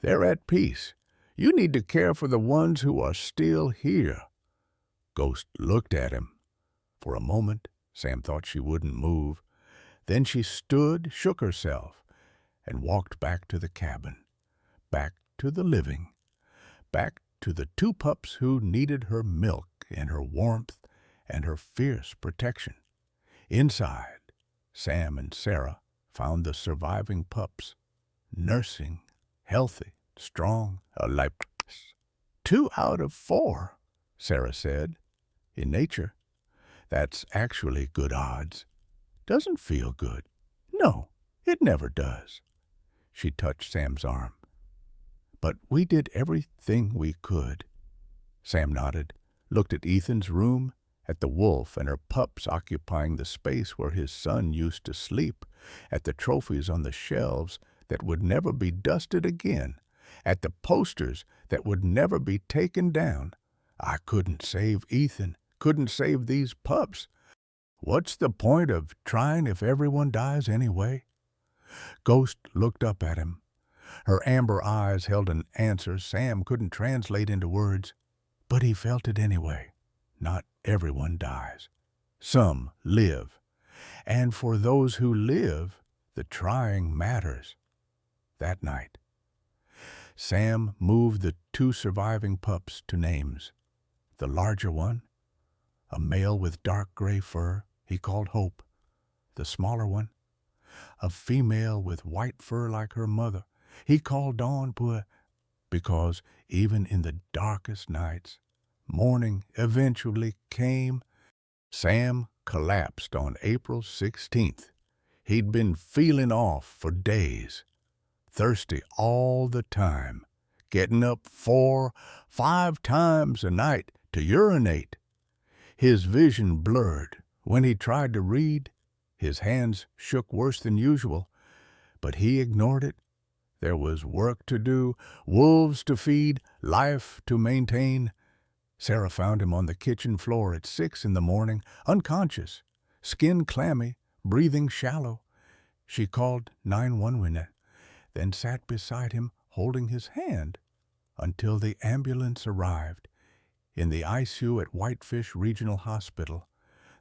"They're at peace. You need to care for the ones who are still here." Ghost looked at him. For a moment, Sam thought she wouldn't move. Then she stood, shook herself, and walked back to the cabin, back to the living, back to the two pups who needed her milk and her warmth and her fierce protection. Inside, Sam and Sarah found the surviving pups, nursing, healthy, strong, alive. 2 out of 4, Sarah said. In nature, that's actually good odds. Doesn't feel good. No, it never does. She touched Sam's arm. But we did everything we could. Sam nodded, looked at Ethan's room, at the wolf and her pups occupying the space where his son used to sleep, at the trophies on the shelves that would never be dusted again, at the posters that would never be taken down. I couldn't save Ethan, couldn't save these pups. What's the point of trying if everyone dies anyway? Ghost looked up at him. Her amber eyes held an answer Sam couldn't translate into words, but he felt it anyway. Not everyone dies. Some live. And for those who live, the trying matters. That night, Sam moved the 2 surviving pups to names. The larger one, a male with dark gray fur, he called Hope. The smaller one, a female with white fur like her mother, he called Dawn, because even in the darkest nights, morning eventually came. Sam collapsed on April 16th. He'd been feeling off for days, thirsty all the time, getting up 4, 5 times a night to urinate. His vision blurred. When he tried to read, his hands shook worse than usual, but he ignored it. There was work to do, wolves to feed, life to maintain. Sarah found him on the kitchen floor at 6 in the morning, unconscious, skin clammy, breathing shallow. She called 911, then sat beside him holding his hand until the ambulance arrived. In the ICU at Whitefish Regional Hospital,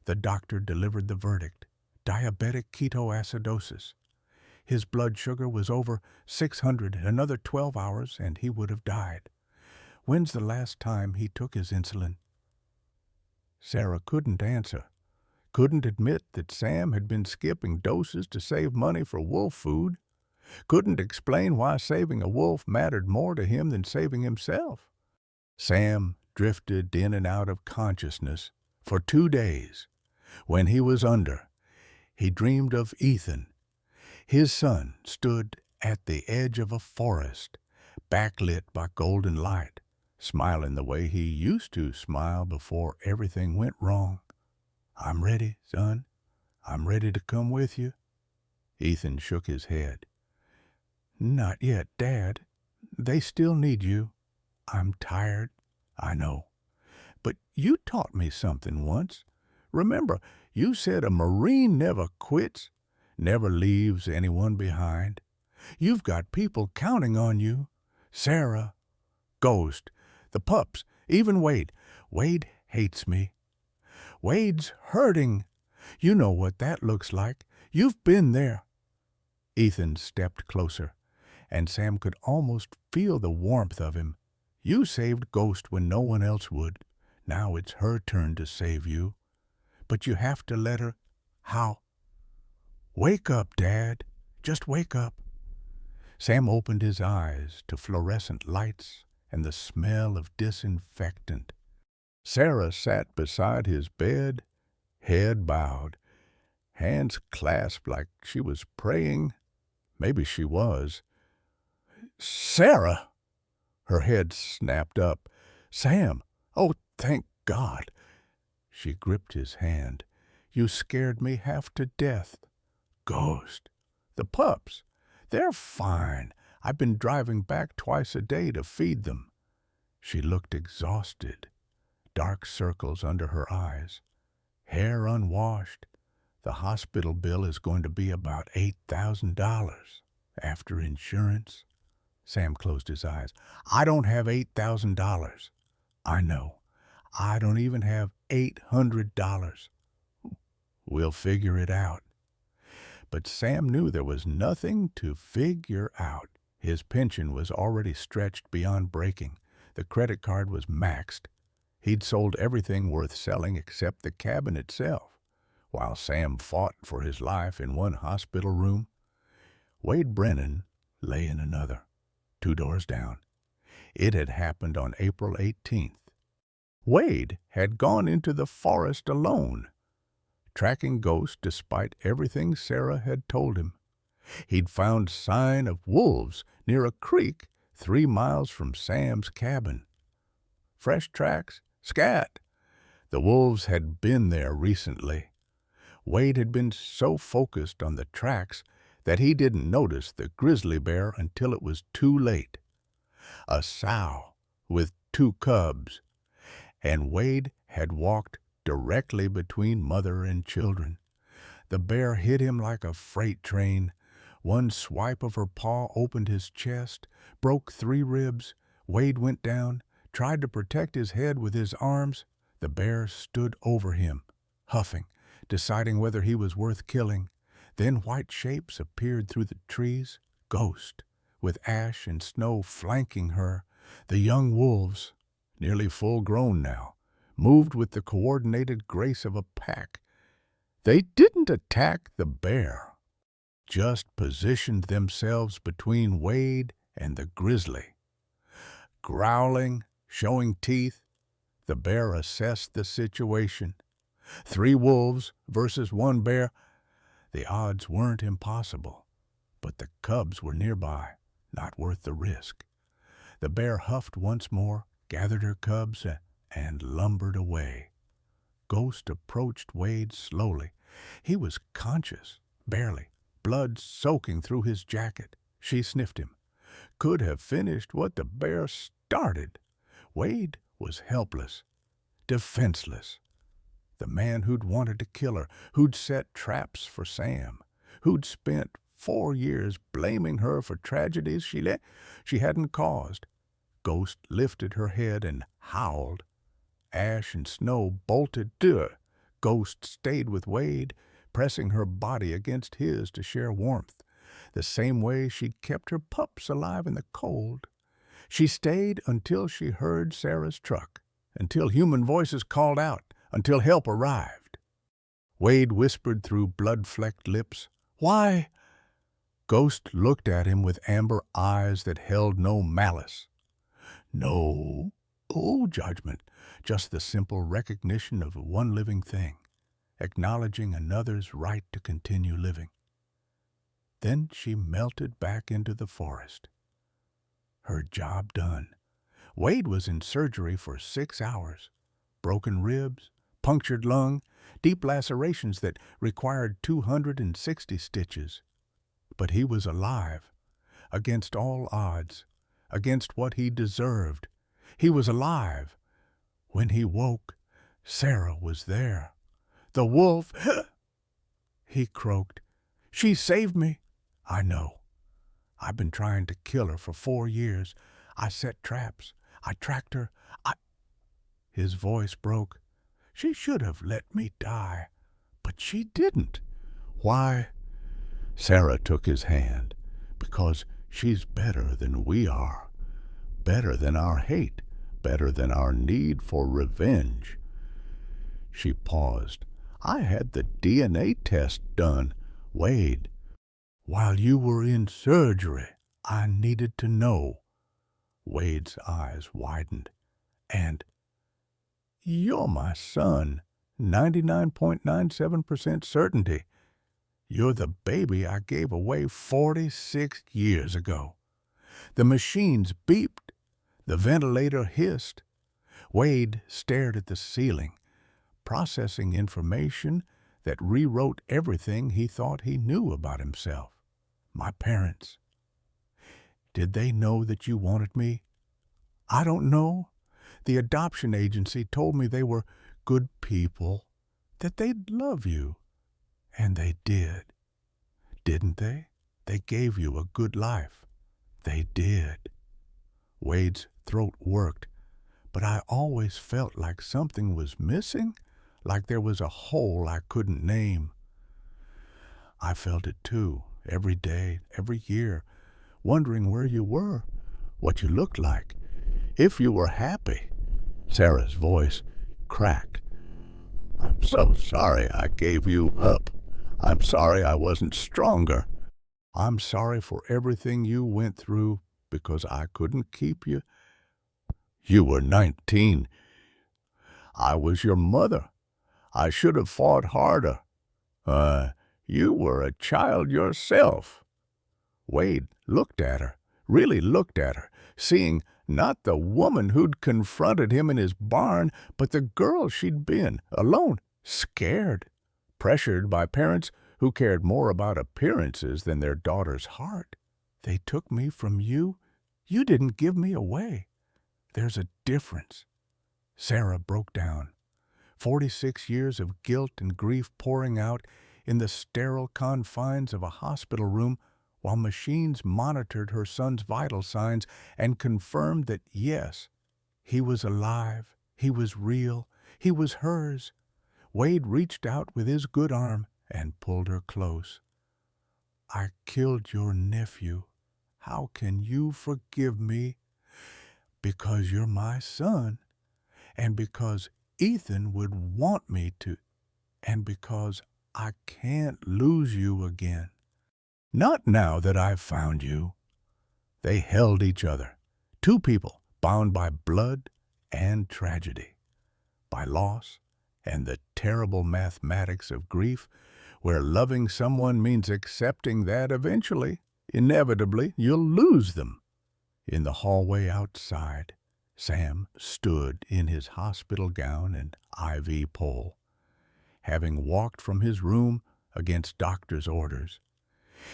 the doctor delivered the verdict: diabetic ketoacidosis. His blood sugar was over 600 in another 12 hours, and he would have died. When's the last time he took his insulin? Sarah couldn't answer, couldn't admit that Sam had been skipping doses to save money for wolf food, couldn't explain why saving a wolf mattered more to him than saving himself. Sam drifted in and out of consciousness for 2 days. When he was under, he dreamed of Ethan. His son stood at the edge of a forest, backlit by golden light, smiling the way he used to smile before everything went wrong. "I'm ready, son. I'm ready to come with you." Ethan shook his head. "Not yet, Dad. They still need you. I'm tired, I know. But you taught me something once. Remember, you said a Marine never quits, never leaves anyone behind. You've got people counting on you. Sarah, Ghost, the pups, even Wade. Wade hates me. Wade's hurting. You know what that looks like. You've been there. Ethan stepped closer, and Sam could almost feel the warmth of him. You saved Ghost when no one else would. Now it's her turn to save you. But you have to let her. How? Wake up, Dad. Just wake up. Sam opened his eyes to fluorescent lights and the smell of disinfectant. Sarah sat beside his bed, head bowed, hands clasped like she was praying. Maybe she was. Sarah! Her head snapped up. Sam! Oh, thank God! She gripped his hand. You scared me half to death. Ghost! The pups! They're fine. I've been driving back twice a day to feed them. She looked exhausted, dark circles under her eyes, hair unwashed. The hospital bill is going to be about $8,000 after insurance. Sam closed his eyes. I don't have $8,000. I know. I don't even have $800. We'll figure it out. But Sam knew there was nothing to figure out. His pension was already stretched beyond breaking. The credit card was maxed. He'd sold everything worth selling except the cabin itself. While Sam fought for his life in one hospital room, Wade Brennan lay in another, 2 doors down. It had happened on April 18th. Wade had gone into the forest alone, tracking Ghost despite everything Sarah had told him. He'd found sign of wolves near a creek 3 miles from Sam's cabin. Fresh tracks, scat. The wolves had been there recently. Wade had been so focused on the tracks that he didn't notice the grizzly bear until it was too late. A sow with 2 cubs, and Wade had walked directly between mother and children. The bear hit him like a freight train. One swipe of her paw opened his chest, broke 3 ribs. Wade went down, tried to protect his head with his arms. The bear stood over him, huffing, deciding whether he was worth killing. Then white shapes appeared through the trees, Ghost, with ash and snow flanking her. The young wolves, nearly full grown now, moved with the coordinated grace of a pack. They didn't attack the bear, just positioned themselves between Wade and the grizzly. Growling, showing teeth, the bear assessed the situation. 3 wolves versus 1 bear. The odds weren't impossible, but the cubs were nearby, not worth the risk. The bear huffed once more, gathered her cubs, and lumbered away. Ghost approached Wade slowly. He was conscious, barely, blood soaking through his jacket. She sniffed him. Could have finished what the bear started. Wade was helpless, defenseless. The man who'd wanted to kill her, who'd set traps for Sam, who'd spent 4 years blaming her for tragedies she hadn't caused. Ghost lifted her head and howled. Ash and snow bolted to her. Ghost stayed with Wade, pressing her body against his to share warmth, the same way she'd kept her pups alive in the cold. She stayed until she heard Sarah's truck, until human voices called out, until help arrived. Wade whispered through blood-flecked lips, "Why?" Ghost looked at him with amber eyes that held no malice. No judgment, just the simple recognition of one living thing, acknowledging another's right to continue living. Then she melted back into the forest. Her job done. Wade was in surgery for 6 hours. Broken ribs, punctured lung, deep lacerations that required 260 stitches. But he was alive, against all odds, against what he deserved. He was alive. When he woke, Sarah was there. The wolf, he croaked. She saved me. I know. I've been trying to kill her for 4 years. I set traps. I tracked her. His voice broke. She should have let me die, but she didn't. Why? Sarah took his hand. Because she's better than we are. Better than our hate. Better than our need for revenge. She paused. I had the DNA test done. Wade, while you were in surgery, I needed to know. Wade's eyes widened. And you're my son. 99.97% certainty. You're the baby I gave away 46 years ago. The machines beeped. The ventilator hissed. Wade stared at the ceiling, processing information that rewrote everything he thought he knew about himself. My parents. Did they know that you wanted me? I don't know. The adoption agency told me they were good people, that they'd love you. And they did. Didn't they? They gave you a good life. They did. Wade's throat worked, but I always felt like something was missing, like there was a hole I couldn't name. I felt it too, every day, every year, wondering where you were, what you looked like, if you were happy. Sarah's voice cracked. I'm so sorry I gave you up. I'm sorry I wasn't stronger. I'm sorry for everything you went through because I couldn't keep you. You were 19. I was your mother. I should have fought harder. You were a child yourself. Wade looked at her, really looked at her, seeing not the woman who'd confronted him in his barn, but the girl she'd been, alone, scared, pressured by parents who cared more about appearances than their daughter's heart. They took me from you. You didn't give me away. There's a difference. Sarah broke down. 46 years of guilt and grief pouring out in the sterile confines of a hospital room while machines monitored her son's vital signs and confirmed that, yes, he was alive, he was real, he was hers. Wade reached out with his good arm and pulled her close. I killed your nephew. How can you forgive me? Because you're my son, and because Ethan would want me to, and because I can't lose you again. Not now that I've found you. They held each other, two people bound by blood and tragedy, by loss and the terrible mathematics of grief, where loving someone means accepting that eventually, inevitably, you'll lose them. In the hallway outside, Sam stood in his hospital gown and IV pole, having walked from his room against doctor's orders.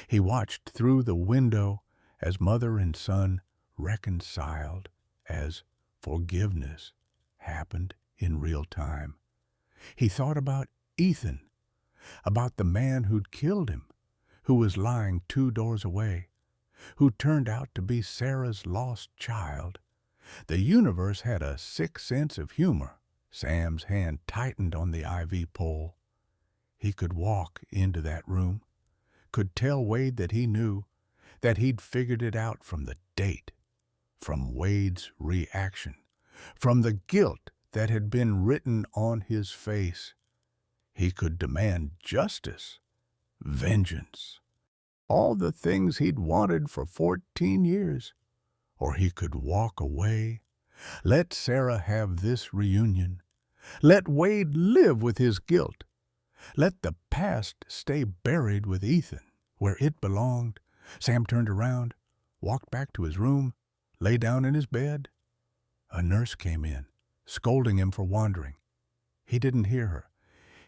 He watched through the window as mother and son reconciled, as forgiveness happened in real time. He thought about Ethan, about the man who'd killed him, who was lying 2 doors away, who turned out to be Sarah's lost child. The universe had a sick sense of humor. Sam's hand tightened on the IV pole. He could walk into that room, could tell Wade that he knew, that he'd figured it out from the date, from Wade's reaction, from the guilt that had been written on his face. He could demand justice, vengeance, all the things he'd wanted for 14 years. Or he could walk away, let Sarah have this reunion, let Wade live with his guilt, let the past stay buried with Ethan, where it belonged. Sam turned around, walked back to his room, lay down in his bed. A nurse came in, scolding him for wandering. He didn't hear her.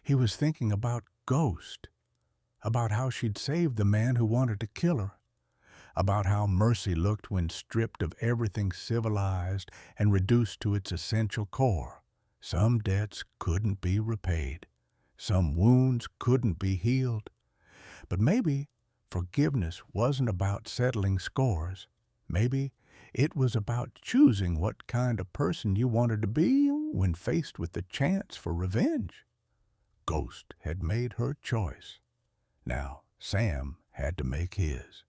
He was thinking about Ghost, about how she'd saved the man who wanted to kill her, about how mercy looked when stripped of everything civilized and reduced to its essential core. Some debts couldn't be repaid. Some wounds couldn't be healed. But maybe forgiveness wasn't about settling scores. Maybe It was about choosing what kind of person you wanted to be when faced with the chance for revenge. Ghost had made her choice. Now Sam had to make his.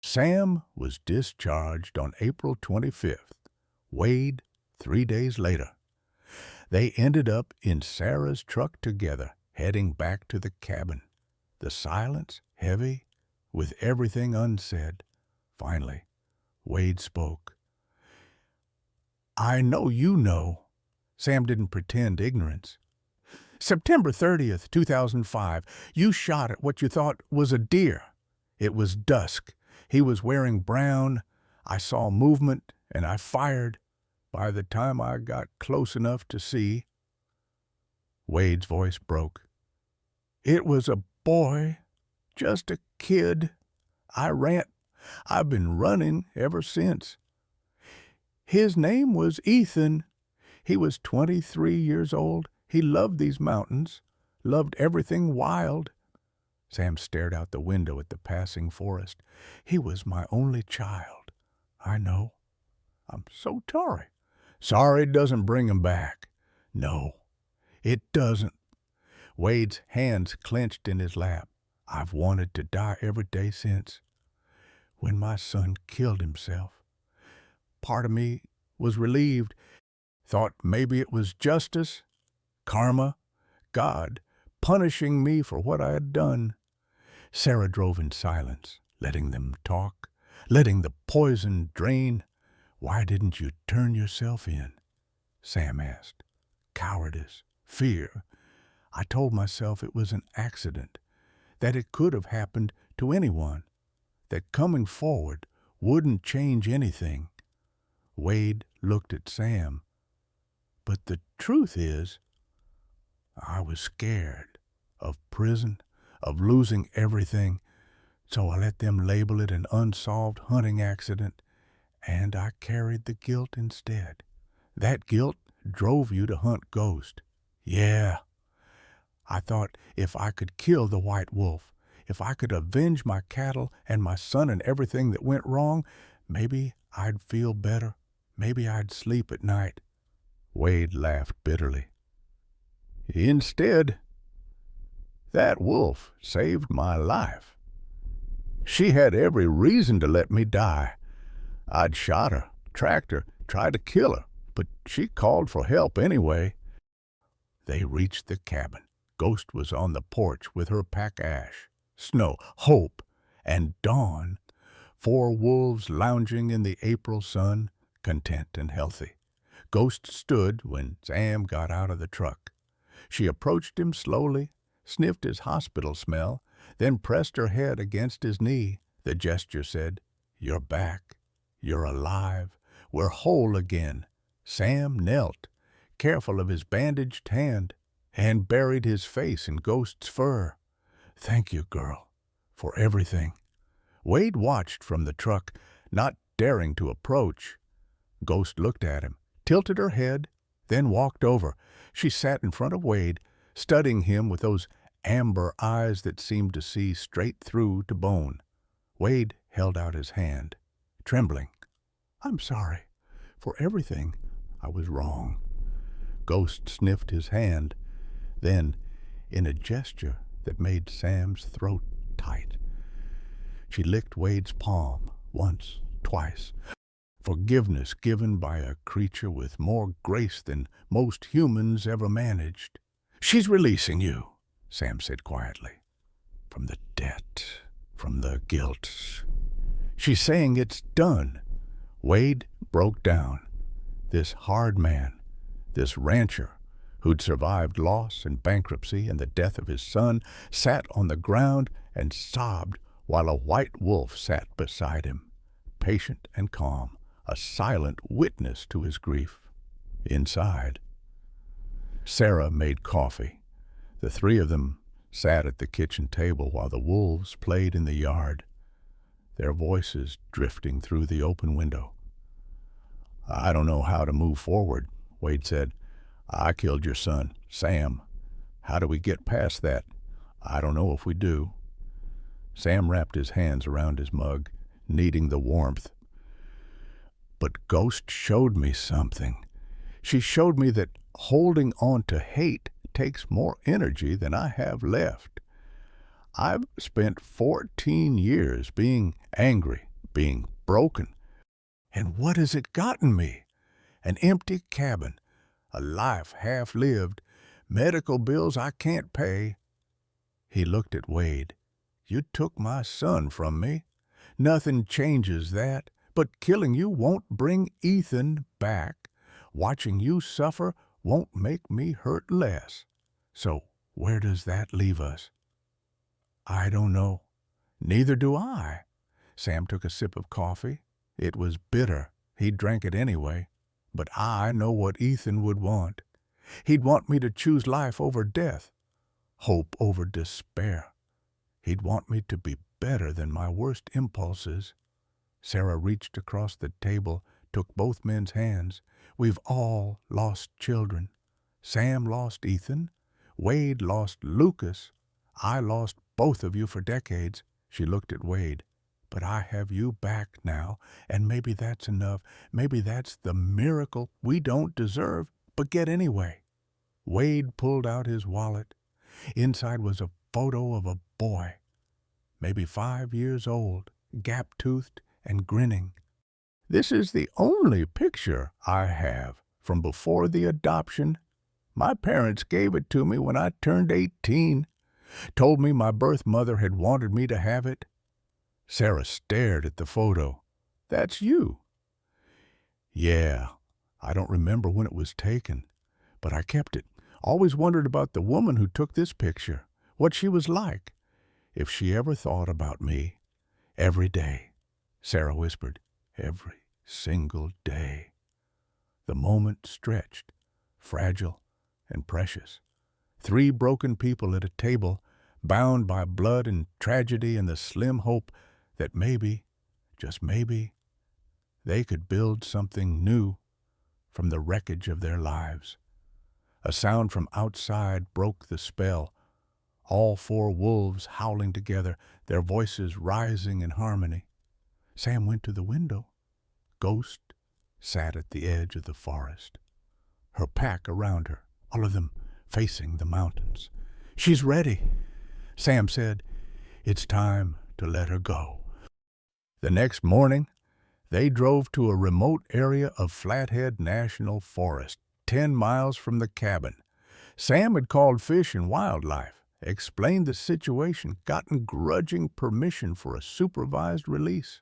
Sam was discharged on April 25th. Wade, 3 days later. They ended up in Sarah's truck together, heading back to the cabin. The silence heavy, with everything unsaid. Finally, Wade spoke. "I know you know." Sam didn't pretend ignorance. "September 30th, 2005, you shot at what you thought was a deer. It was dusk. He was wearing brown. I saw movement, and I fired. By the time I got close enough to see..." Wade's voice broke. "It was a boy, just a kid. I ran. I've been running ever since. His name was Ethan. He was 23 years old. He loved these mountains, loved everything wild." Sam stared out the window at the passing forest. "He was my only child. I know. I'm so sorry." "Sorry doesn't bring him back." "No, it doesn't." Wade's hands clenched in his lap. "I've wanted to die every day since. When my son killed himself, part of me was relieved, thought maybe it was justice, karma, God punishing me for what I had done." Sarah drove in silence, letting them talk, letting the poison drain. "Why didn't you turn yourself in?" Sam asked. "Cowardice, fear. I told myself it was an accident, that it could have happened to anyone, that coming forward wouldn't change anything." Wade looked at Sam. "But the truth is, I was scared of prison, of losing everything, so I let them label it an unsolved hunting accident, and I carried the guilt instead. That guilt drove you to hunt Ghost." "Yeah. I thought if I could kill the white wolf, if I could avenge my cattle and my son and everything that went wrong, maybe I'd feel better. Maybe I'd sleep at night." Wade laughed bitterly. "Instead, that wolf saved my life. She had every reason to let me die. I'd shot her, tracked her, tried to kill her, but she called for help anyway." They reached the cabin. Ghost was on the porch with her pack ash, Snow, Hope, and Dawn, 4 wolves lounging in the April sun, content and healthy. Ghost stood when Sam got out of the truck. She approached him slowly, sniffed his hospital smell, then pressed her head against his knee. The gesture said, "You're back. You're alive. We're whole again." Sam knelt, careful of his bandaged hand, and buried his face in Ghost's fur. "Thank you, girl, for everything." Wade watched from the truck, not daring to approach. Ghost looked at him, tilted her head, then walked over. She sat in front of Wade, studying him with those amber eyes that seemed to see straight through to bone. Wade held out his hand, trembling. "I'm sorry for everything. I was wrong." Ghost sniffed his hand. Then, in a gesture that made Sam's throat tight, she licked Wade's palm once, twice. Forgiveness given by a creature with more grace than most humans ever managed. "She's releasing you," Sam said quietly. "From the debt, from the guilt. She's saying it's done." Wade broke down. This hard man, this rancher, who'd survived loss and bankruptcy and the death of his son, sat on the ground and sobbed while a white wolf sat beside him, patient and calm, a silent witness to his grief. Inside, Sarah made coffee. The 3 of them sat at the kitchen table while the wolves played in the yard, their voices drifting through the open window. "I don't know how to move forward," Wade said. "I killed your son, Sam. How do we get past that? I don't know if we do." Sam wrapped his hands around his mug, needing the warmth. But Ghost showed me something. She showed me that holding on to hate takes more energy than I have left. I've spent 14 years being angry, being broken. And what has it gotten me? An empty cabin, a life half lived, medical bills I can't pay. He looked at Wade. You took my son from me. Nothing changes that, but killing you won't bring Ethan back. Watching you suffer won't make me hurt less. So where does that leave us? I don't know. Neither do I. Sam took a sip of coffee. It was bitter. He drank it anyway. But I know what Ethan would want. He'd want me to choose life over death, hope over despair. He'd want me to be better than my worst impulses. Sarah reached across the table, took both men's hands. We've all lost children. Sam lost Ethan. Wade lost Lucas. I lost both of you for decades. She looked at Wade. But I have you back now, and maybe that's enough. Maybe that's the miracle we don't deserve, but get anyway. Wade pulled out his wallet. Inside was a photo of a boy, maybe 5 years old, gap-toothed and grinning. This is the only picture I have from before the adoption. My parents gave it to me when I turned 18, told me my birth mother had wanted me to have it. Sarah stared at the photo. That's you. Yeah, I don't remember when it was taken, but I kept it. Always wondered about the woman who took this picture, what she was like, if she ever thought about me. Every day, Sarah whispered, every single day. The moment stretched, fragile and precious. 3 broken people at a table, bound by blood and tragedy and the slim hope that maybe, just maybe, they could build something new from the wreckage of their lives. A sound from outside broke the spell. All 4 wolves howling together, their voices rising in harmony. Sam went to the window. Ghost sat at the edge of the forest, her pack around her, all of them facing the mountains. She's ready, Sam said. It's time to let her go. The next morning, they drove to a remote area of Flathead National Forest, 10 miles from the cabin. Sam had called Fish and Wildlife, explained the situation, gotten grudging permission for a supervised release.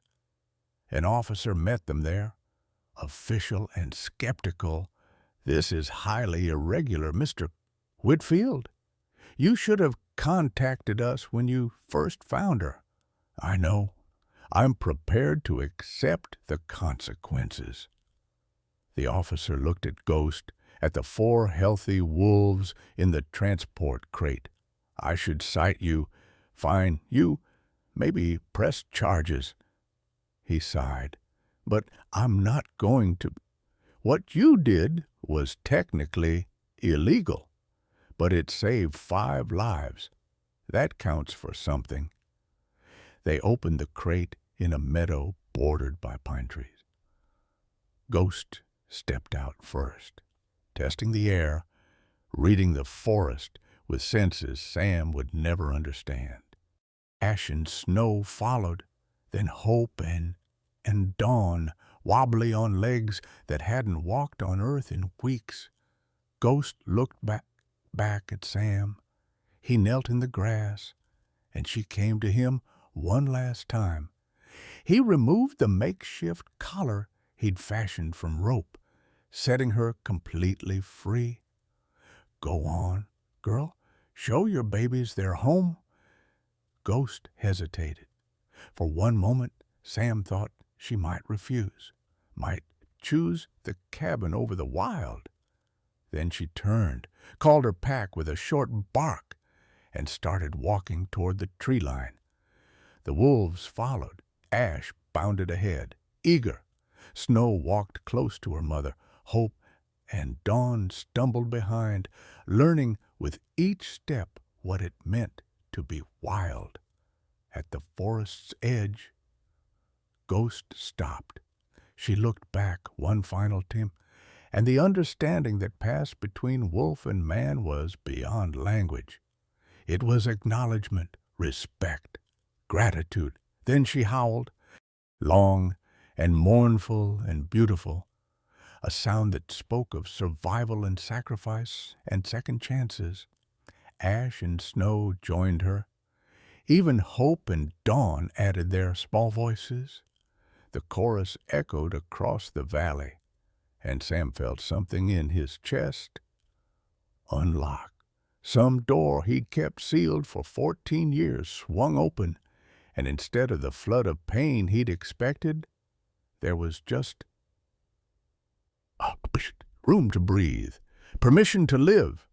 An officer met them there, official and skeptical. This is highly irregular, Mr. Whitfield. You should have contacted us when you first found her. I know. I'm prepared to accept the consequences. The officer looked at Ghost, at the 4 healthy wolves in the transport crate. I should cite you, fine you, maybe press charges. He sighed. But I'm not going to. What you did was technically illegal, but it saved 5 lives. That counts for something. They opened the crate in a meadow bordered by pine trees. Ghost stepped out first, testing the air, reading the forest with senses Sam would never understand. Ash and snow followed, then hope and dawn, wobbly on legs that hadn't walked on earth in weeks. Ghost looked back at Sam. He knelt in the grass, and she came to him one last time. He removed the makeshift collar he'd fashioned from rope, setting her completely free. Go on, girl. Show your babies their home. Ghost hesitated. For one moment, Sam thought she might refuse, might choose the cabin over the wild. Then she turned, called her pack with a short bark, and started walking toward the tree line. The wolves followed. Ash bounded ahead, eager. Snow walked close to her mother. Hope and Dawn stumbled behind, learning with each step what it meant to be wild. At the forest's edge, Ghost stopped. She looked back one final time, and the understanding that passed between wolf and man was beyond language. It was acknowledgment, respect, gratitude. Then she howled, long and mournful and beautiful, a sound that spoke of survival and sacrifice and second chances. Ash and snow joined her. Even hope and dawn added their small voices. The chorus echoed across the valley, and Sam felt something in his chest unlock. Some door he'd kept sealed for 14 years swung open, and instead of the flood of pain he'd expected, there was just room to breathe, permission to live.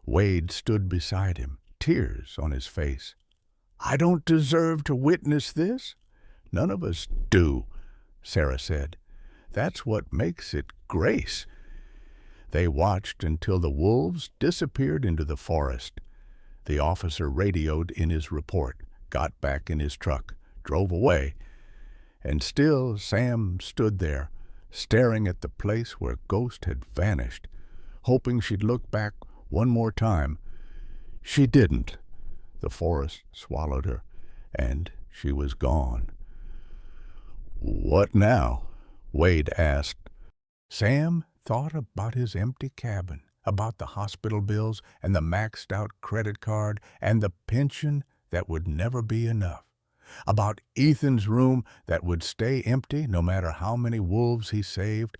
Wade stood beside him, tears on his face. "I don't deserve to witness this." "None of us do," Sarah said. "That's what makes it grace." They watched until the wolves disappeared into the forest. The officer radioed in his report, got back in his truck, drove away, and still Sam stood there, staring at the place where Ghost had vanished, hoping she'd look back one more time. She didn't. The forest swallowed her, and she was gone. "What now?" Wade asked. Sam thought about his empty cabin, about the hospital bills and the maxed-out credit card and the pension that would never be enough, about Ethan's room that would stay empty no matter how many wolves he saved,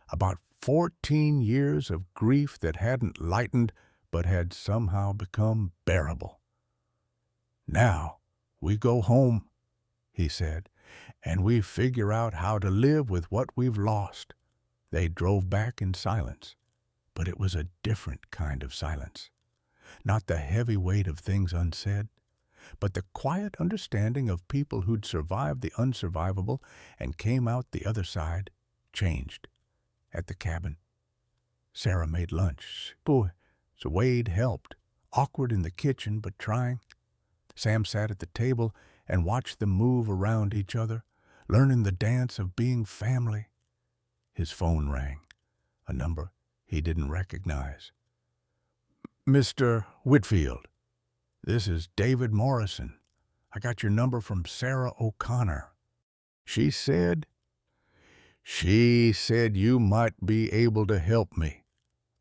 about 14 years of grief that hadn't lightened but had somehow become bearable. "Now we go home," he said, "and we figure out how to live with what we've lost." They drove back in silence, but it was a different kind of silence. Not the heavy weight of things unsaid, but the quiet understanding of people who'd survived the unsurvivable and came out the other side, changed. At the cabin, Sarah made lunch. Boy, so Wade helped, awkward in the kitchen but trying. Sam sat at the table and watched them move around each other, learning the dance of being family. His phone rang, a number he didn't recognize. "Mr. Whitfield, this is David Morrison. I got your number from Sarah O'Connor. She said you might be able to help me.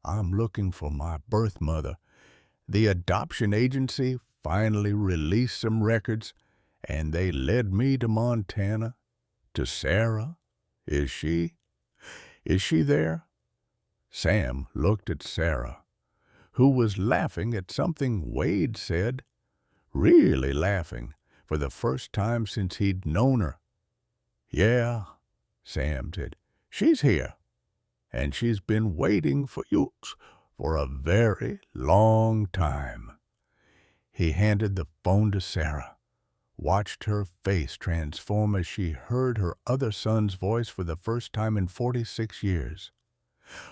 I'm looking for my birth mother. The adoption agency finally released some records, and they led me to Montana, to Sarah. Is she there?" Sam looked at Sarah, who was laughing at something Wade said, really laughing, for the first time since he'd known her. "Yeah," Sam said, "she's here, and she's been waiting for you for a very long time." He handed the phone to Sarah, watched her face transform as she heard her other son's voice for the first time in 46 years.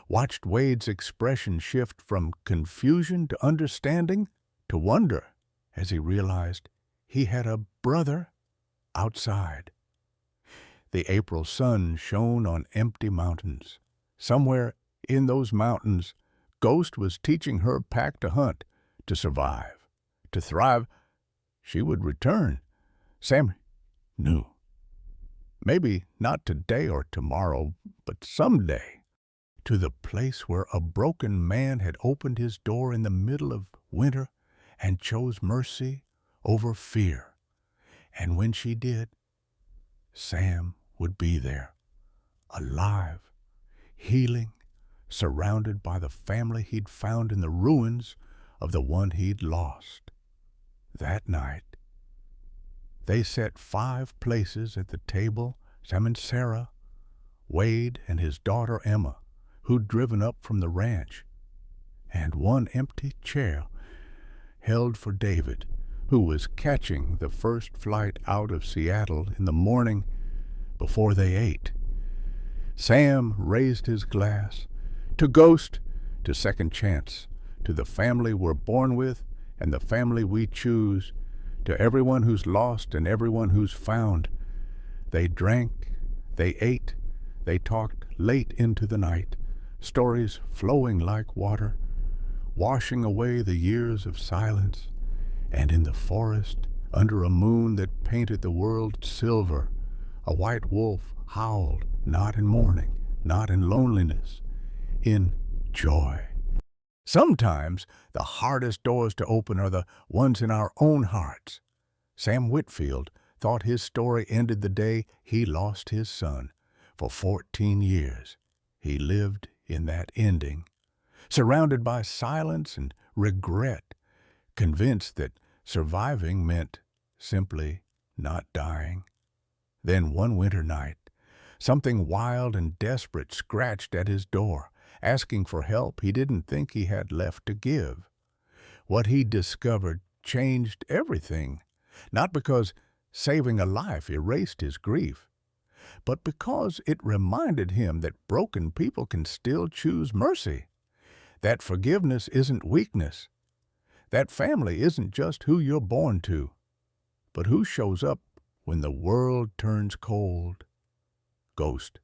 Watched Wade's expression shift from confusion to understanding to wonder as he realized he had a brother outside. The April sun shone on empty mountains. Somewhere in those mountains, Ghost was teaching her pack to hunt, to survive, to thrive. She would return. Sam knew. Maybe not today or tomorrow, but someday, to the place where a broken man had opened his door in the middle of winter and chose mercy over fear. And when she did, Sam would be there, alive, healing, surrounded by the family he'd found in the ruins of the one he'd lost. That night, they set 5 places at the table, Sam and Sarah, Wade and his daughter Emma, who'd driven up from the ranch, and 1 empty chair held for David, who was catching the first flight out of Seattle in the morning before they ate. Sam raised his glass to Ghost, to second chance, to the family we're born with and the family we choose, to everyone who's lost and everyone who's found. They drank, they ate, They talked late into the night, stories flowing like water, washing away the years of silence. And in the forest, under a moon that painted the world silver, a white wolf howled, not in mourning, not in loneliness, in joy. Sometimes the hardest doors to open are the ones in our own hearts. Sam Whitfield thought his story ended the day he lost his son. For 14 years, he lived in that ending, surrounded by silence and regret, convinced that surviving meant simply not dying. Then one winter night, something wild and desperate scratched at his door, asking for help he didn't think he had left to give. What he discovered changed everything, not because saving a life erased his grief, but because it reminded him that broken people can still choose mercy, that forgiveness isn't weakness, that family isn't just who you're born to, but who shows up when the world turns cold. Ghost.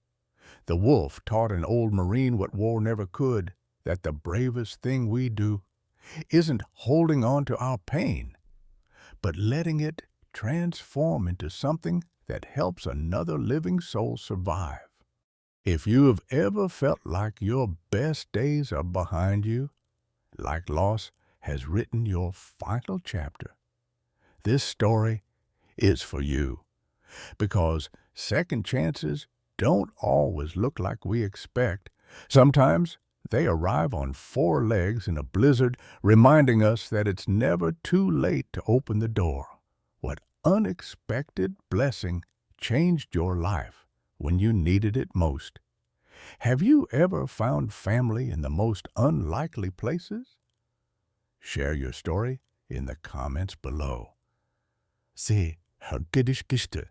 The wolf taught an old Marine what war never could, that the bravest thing we do isn't holding on to our pain, but letting it transform into something that helps another living soul survive. If you have ever felt like your best days are behind you, like loss has written your final chapter, this story is for you. Because second chances don't always look like we expect. Sometimes they arrive on 4 legs in a blizzard, reminding us that it's never too late to open the door. What unexpected blessing changed your life when you needed it most? Have you ever found family in the most unlikely places? Share your story in the comments below. Se, hur gediş geçti.